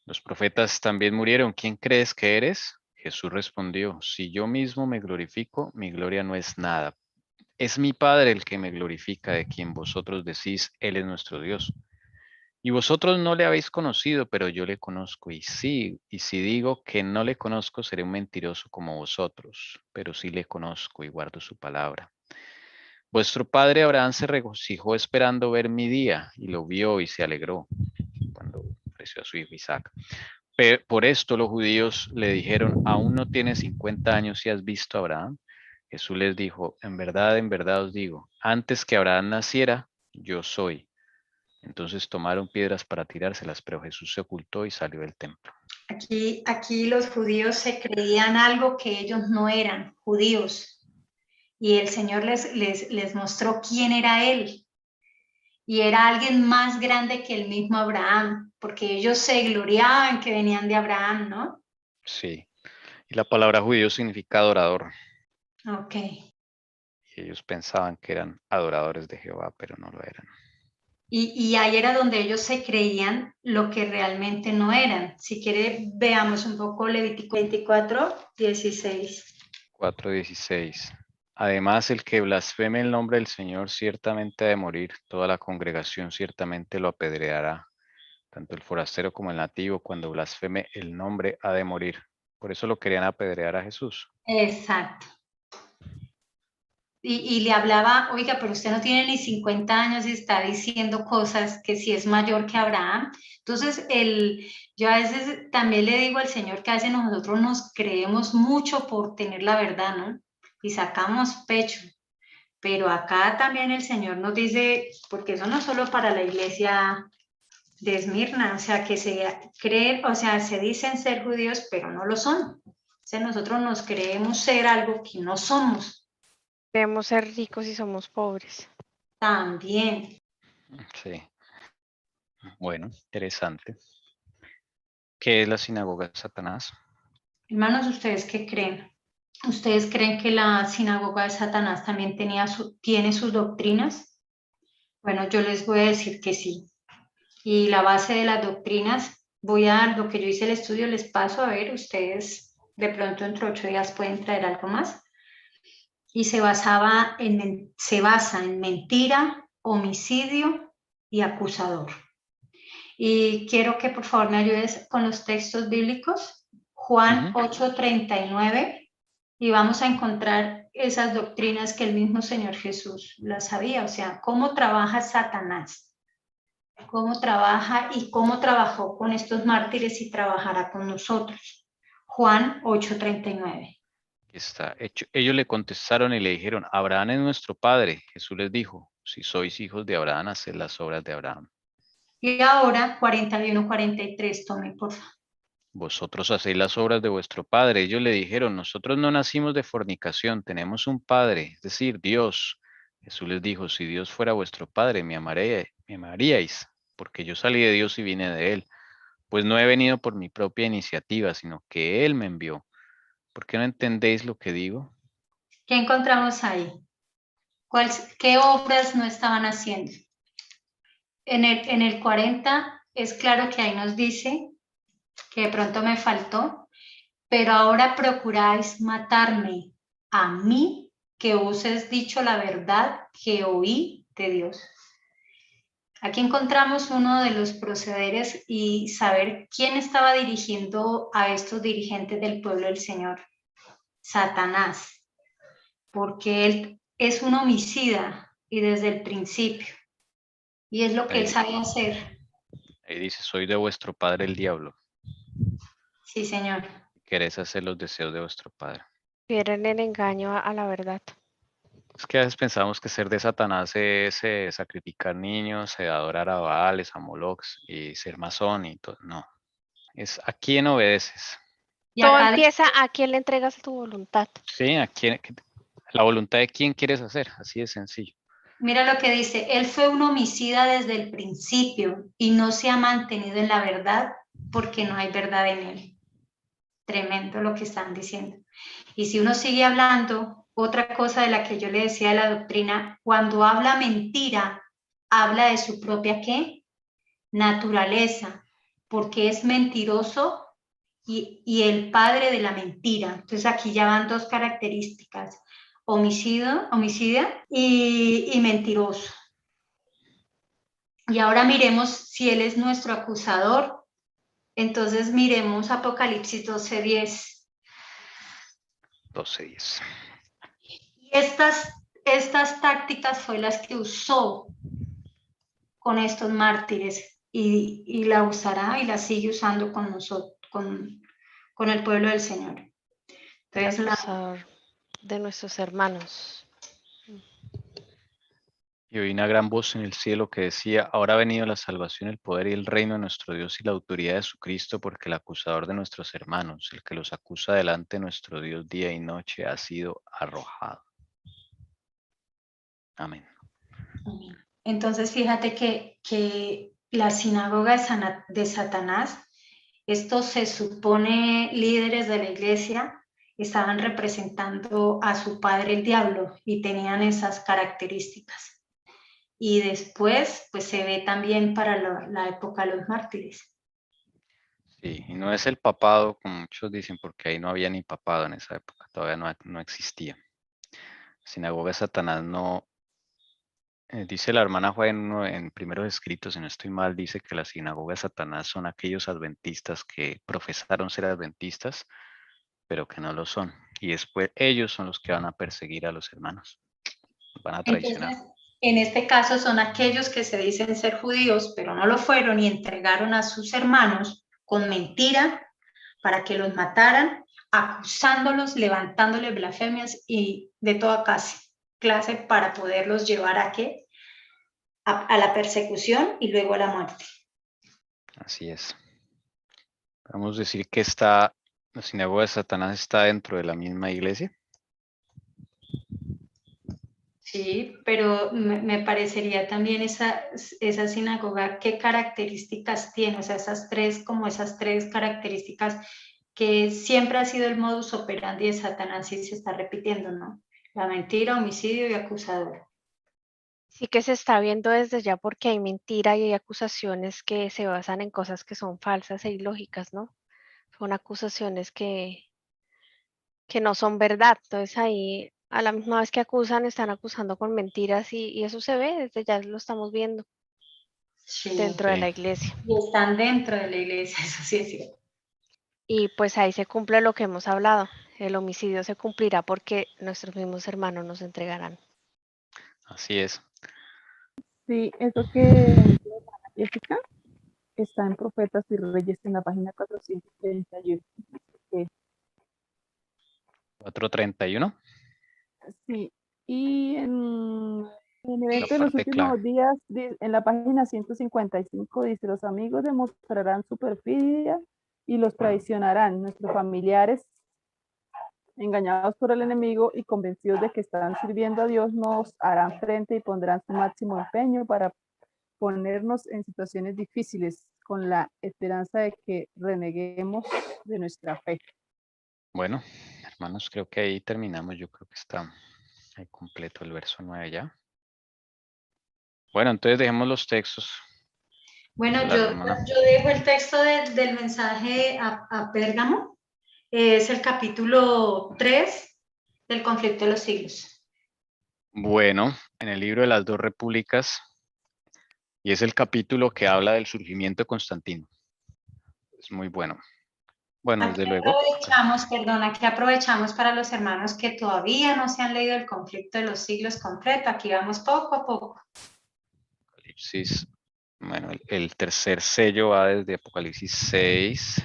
A: Los profetas también murieron. ¿Quién crees que eres? Jesús respondió, si yo mismo me glorifico, mi gloria no es nada. Es mi Padre el que me glorifica, de quien vosotros decís, Él es nuestro Dios. Y vosotros no le habéis conocido, pero yo le conozco. Y si digo que no le conozco, seré un mentiroso como vosotros, pero sí le conozco y guardo su palabra. Vuestro padre Abraham se regocijó esperando ver mi día, y lo vio y se alegró cuando ofreció a su hijo Isaac. Por esto los judíos le dijeron, ¿aún no tienes 50 años y has visto a Abraham? Jesús les dijo, en verdad os digo, antes que Abraham naciera, yo soy. Entonces tomaron piedras para tirárselas, pero Jesús se ocultó y salió del templo.
D: Aquí los judíos se creían algo que ellos no eran, judíos. Y el Señor les mostró quién era Él. Y era alguien más grande que el mismo Abraham, porque ellos se gloriaban que venían de Abraham, ¿no?
A: Sí, y la palabra judío significa adorador.
D: Ok.
A: Y ellos pensaban que eran adoradores de Jehová, pero no lo eran.
D: Y ahí era donde ellos se creían lo que realmente no eran. Si quiere, veamos un poco Levítico 24, 16.
A: 4:16. Además, el que blasfeme el nombre del Señor ciertamente ha de morir. Toda la congregación ciertamente lo apedreará. Tanto el forastero como el nativo, cuando blasfeme el nombre, ha de morir. Por eso lo querían apedrear a Jesús.
D: Exacto. Y le hablaba, oiga, pero usted no tiene ni 50 años y está diciendo cosas que si es mayor que Abraham. Entonces, yo a veces también le digo al Señor que a veces nosotros nos creemos mucho por tener la verdad, ¿no? Y sacamos pecho. Pero acá también el Señor nos dice, porque eso no es solo para la iglesia de Esmirna, o sea, que se creen, o sea, se dicen ser judíos, pero no lo son. O sea, nosotros nos creemos ser algo que no somos
C: Debemos ser ricos y somos pobres.
D: también.
A: Sí. Bueno, interesante. ¿Qué es la sinagoga de Satanás?
D: Hermanos, ¿ustedes qué creen? ¿Ustedes creen que la sinagoga de Satanás también tiene sus doctrinas? Bueno, yo les voy a decir que sí. Y la base de las doctrinas, voy a dar lo que yo hice el estudio, les paso a ver, ustedes de pronto entre 8 días pueden traer algo más. Y se basa en mentira, homicidio y acusador. Y quiero que por favor me ayudes con los textos bíblicos. Juan 8:39, y vamos a encontrar esas doctrinas que el mismo Señor Jesús las sabía, o sea, cómo trabaja Satanás, cómo trabaja y cómo trabajó con estos mártires y trabajará con nosotros. Juan 8:39.
A: Está hecho. Ellos le contestaron y le dijeron, Abraham es nuestro padre. Jesús les dijo, si sois hijos de Abraham, haced las obras de Abraham.
D: Y ahora 41:43, tome por favor.
A: Vosotros hacéis las obras de vuestro padre. Ellos le dijeron, nosotros no nacimos de fornicación, tenemos un padre, es decir, Dios. Jesús les dijo, si Dios fuera vuestro padre, me amaríais, porque yo salí de Dios y vine de él. Pues no he venido por mi propia iniciativa, sino que él me envió. ¿Por qué no entendéis lo que digo?
D: ¿Qué encontramos ahí? ¿Qué obras no estaban haciendo? En el 40 es claro que ahí nos dice que de pronto me faltó, pero ahora procuráis matarme a mí, que os he dicho la verdad que oí de Dios. Aquí encontramos uno de los procederes y saber quién estaba dirigiendo a estos dirigentes del pueblo del Señor. Satanás, porque él es un homicida y desde el principio. Y es lo que él sabe hacer.
A: Ahí dice, soy de vuestro padre el diablo.
D: Sí, Señor.
A: Queréis hacer los deseos de vuestro padre.
C: Quieren el engaño a la verdad.
A: Es que a veces pensamos que ser de Satanás es sacrificar niños, adorar a Baales, a Molochs y ser masón y todo. No, es a quién obedeces.
D: Y
C: Todo
D: acá
C: empieza a quién le entregas tu voluntad.
A: Sí, a quién, la voluntad de quién quieres hacer, así de sencillo.
D: mira lo que dice, él fue un homicida desde el principio y no se ha mantenido en la verdad porque no hay verdad en él. Tremendo lo que están diciendo. Y si uno sigue hablando, otra cosa de la que yo le decía de la doctrina, cuando habla mentira, habla de su propia ¿qué? Naturaleza, porque es mentiroso y el padre de la mentira. Entonces aquí ya van dos características, homicida y mentiroso. Y ahora miremos si él es nuestro acusador. Entonces miremos Apocalipsis 12:10.
A: 12:10.
D: Y estas tácticas fue las que usó con estos mártires y la usará y la sigue usando con nosotros, con el pueblo del Señor. Entonces,
C: El acusador de nuestros hermanos.
A: Y oí una gran voz en el cielo que decía, ahora ha venido la salvación, el poder y el reino de nuestro Dios y la autoridad de su Cristo, porque el acusador de nuestros hermanos, el que los acusa delante de nuestro Dios día y noche, ha sido arrojado. Amén.
D: Entonces, fíjate que la sinagoga de Satanás, estos se supone líderes de la iglesia, estaban representando a su padre el diablo y tenían esas características. Y después, pues se ve también para la época de los mártires.
A: Sí, y no es el papado, como muchos dicen, porque ahí no había ni papado en esa época, todavía no existía. Sinagoga de Satanás no, dice la hermana Juan en primeros escritos, si no estoy mal, dice que la sinagoga de Satanás son aquellos adventistas que profesaron ser adventistas, pero que no lo son. Y después ellos son los que van a perseguir a los hermanos, van a traicionar.
D: Entonces, en este caso son aquellos que se dicen ser judíos, pero no lo fueron y entregaron a sus hermanos con mentira para que los mataran, acusándolos, levantándoles blasfemias y de toda clase. clase para poderlos llevar ¿a qué? A la persecución y luego a la muerte.
A: Así es. Podemos decir que la sinagoga de Satanás está dentro de la misma iglesia.
D: Sí, pero me parecería también esa sinagoga, ¿qué características tiene? O sea, esas tres características que siempre ha sido el modus operandi de Satanás y se está repitiendo, ¿no? La mentira, homicidio y acusador.
C: Sí que se está viendo desde ya porque hay mentira y hay acusaciones que se basan en cosas que son falsas e ilógicas, ¿no? Son acusaciones que no son verdad. Entonces ahí a la misma vez que acusan, están acusando con mentiras y eso se ve, desde ya lo estamos viendo
D: Sí.
C: dentro de
A: Sí.
C: la iglesia.
D: Y están dentro de la iglesia, eso sí es cierto.
C: Y pues ahí se cumple lo que hemos hablado. El homicidio se cumplirá porque nuestros mismos hermanos nos entregarán.
A: Así es.
G: Sí, eso que dice la hermana Jessica está en Profetas y Reyes en la página 431. Que
A: 4:31.
G: sí, y en el
A: La
G: evento de los
A: parte clave.
G: últimos días, en la página 155 dice, los amigos demostrarán su perfidia y los traicionarán. Nuestros familiares, engañados por el enemigo y convencidos de que están sirviendo a Dios, nos harán frente y pondrán su máximo empeño para ponernos en situaciones difíciles con la esperanza de que reneguemos de nuestra fe.
A: Bueno, hermanos, creo que ahí terminamos. Yo creo que está ahí completo el verso 9 ya. Bueno, entonces dejemos los textos.
D: Bueno,
A: La
D: yo
A: hermana.
D: dejo el texto del mensaje a Pérgamo. Es el capítulo 3 del conflicto de los siglos.
A: Bueno, en el libro de las dos repúblicas, y es el capítulo que habla del surgimiento de Constantino. Es muy bueno. Bueno, desde luego.
D: Aquí aprovechamos para los hermanos que todavía no se han leído el conflicto de los siglos completo. Aquí vamos poco a poco.
A: Apocalipsis. Bueno, el tercer sello va desde Apocalipsis 6,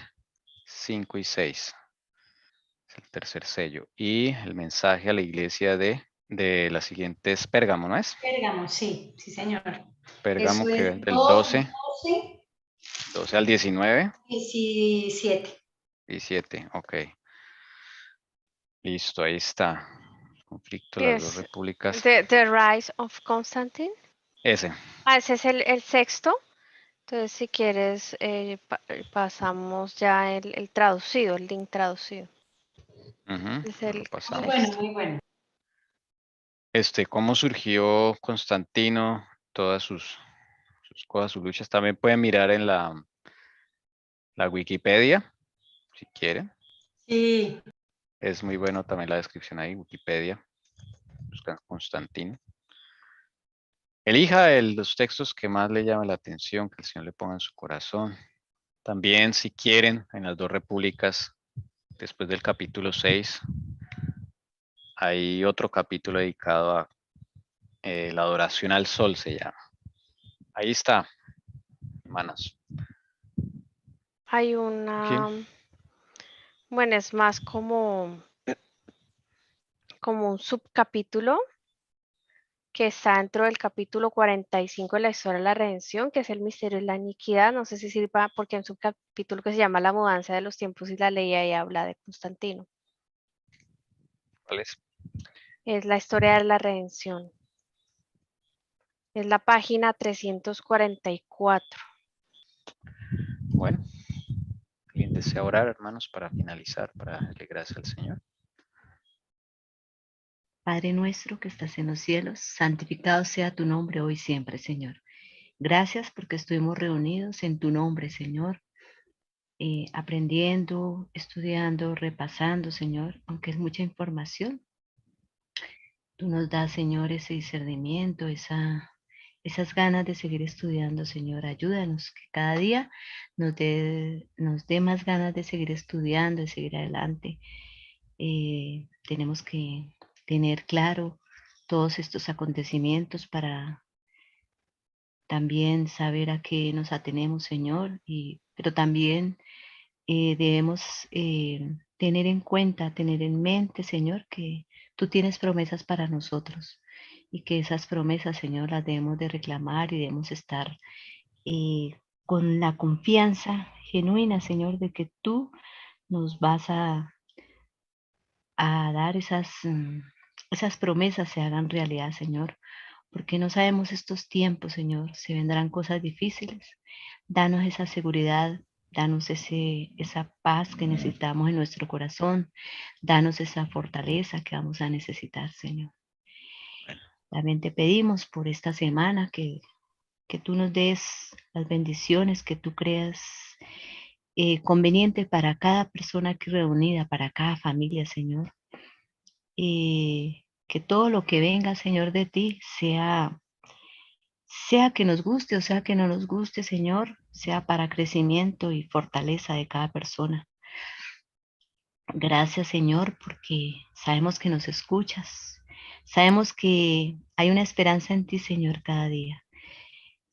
A: 5 y 6. Es el tercer sello. Y el mensaje a la iglesia de la siguiente es Pérgamo, ¿no es?
D: Pérgamo, sí, sí, señor.
A: Pérgamo,
D: Eso
A: que
D: es
A: es del
D: 12,
A: 12 al 19.
D: 17.
A: 17, ok. Listo, ahí está. Conflicto de las dos
C: Es
A: repúblicas.
C: The Rise of Constantine.
A: Ese.
C: Ese es el sexto. Entonces, si quieres, pasamos ya el traducido, el link traducido. Es
A: Lo
C: el
A: pasamos.
D: Muy bueno,
C: sexto.
D: muy bueno.
A: ¿Cómo surgió Constantino? Todas sus cosas, sus luchas. También pueden mirar en la Wikipedia, si quieren.
D: Sí,
A: Es muy bueno también la descripción ahí, Wikipedia. Buscan Constantino. Elija los textos que más le llamen la atención, que el Señor le ponga en su corazón. También, si quieren, en las dos repúblicas, después del capítulo 6, hay otro capítulo dedicado a la adoración al sol, se llama. Ahí está, hermanas.
C: Hay
A: Aquí.
C: bueno, es más como un subcapítulo que está dentro del capítulo 45 de la historia de la redención, que es el misterio de la iniquidad. No sé si sirva porque hay un subcapítulo que se llama La mudanza de los tiempos y la ley, ahí habla de Constantino.
A: ¿Cuál es?
C: Es la historia de la redención. Es la página 344.
A: Bueno, ¿alguien desea orar, hermanos, para finalizar, para darle gracias al Señor?
E: Padre nuestro que estás en los cielos, santificado sea tu nombre hoy y siempre, Señor. Gracias porque estuvimos reunidos en tu nombre, Señor, aprendiendo, estudiando, repasando, Señor, aunque es mucha información. Tú nos das, Señor, ese discernimiento, esas ganas de seguir estudiando, Señor. Ayúdanos, que cada día nos dé más ganas de seguir estudiando, de seguir adelante. Tenemos que tener claro todos estos acontecimientos para también saber a qué nos atenemos, Señor, pero también debemos tener en cuenta, tener en mente, Señor, que tú tienes promesas para nosotros. y que esas promesas, Señor, las debemos de reclamar y debemos estar con la confianza genuina, Señor, de que tú nos vas a dar esas promesas se hagan realidad, Señor, porque no sabemos estos tiempos, Señor, si vendrán cosas difíciles. Danos esa seguridad, danos esa paz que necesitamos en nuestro corazón, danos esa fortaleza que vamos a necesitar, Señor. También te pedimos por esta semana que tú nos des las bendiciones que tú creas conveniente para cada persona aquí reunida, para cada familia, Señor. Que todo lo que venga, Señor, de ti sea que nos guste o sea que no nos guste, Señor, sea para crecimiento y fortaleza de cada persona. Gracias, Señor, porque sabemos que nos escuchas. Sabemos que hay una esperanza en ti, Señor, cada día.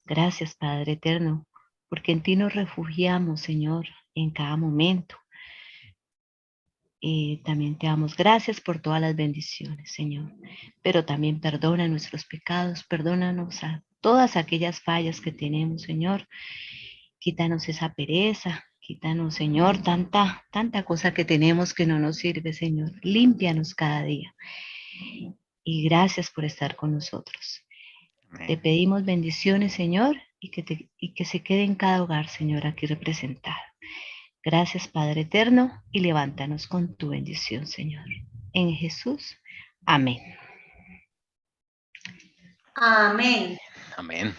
E: Gracias, Padre eterno, porque en ti nos refugiamos, Señor, en cada momento. También te damos gracias por todas las bendiciones, Señor. Pero también perdona nuestros pecados, perdónanos a todas aquellas fallas que tenemos, Señor. Quítanos esa pereza, quítanos, Señor, tanta cosa que tenemos que no nos sirve, Señor. Límpianos cada día. Y gracias por estar con nosotros.
A: Amén.
E: Te pedimos bendiciones, Señor, y que se quede en cada hogar, Señor, aquí representado. Gracias, Padre eterno, y levántanos con tu bendición, Señor. En Jesús, amén.
D: Amén.
A: Amén.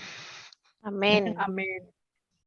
C: Amén.
G: Amén.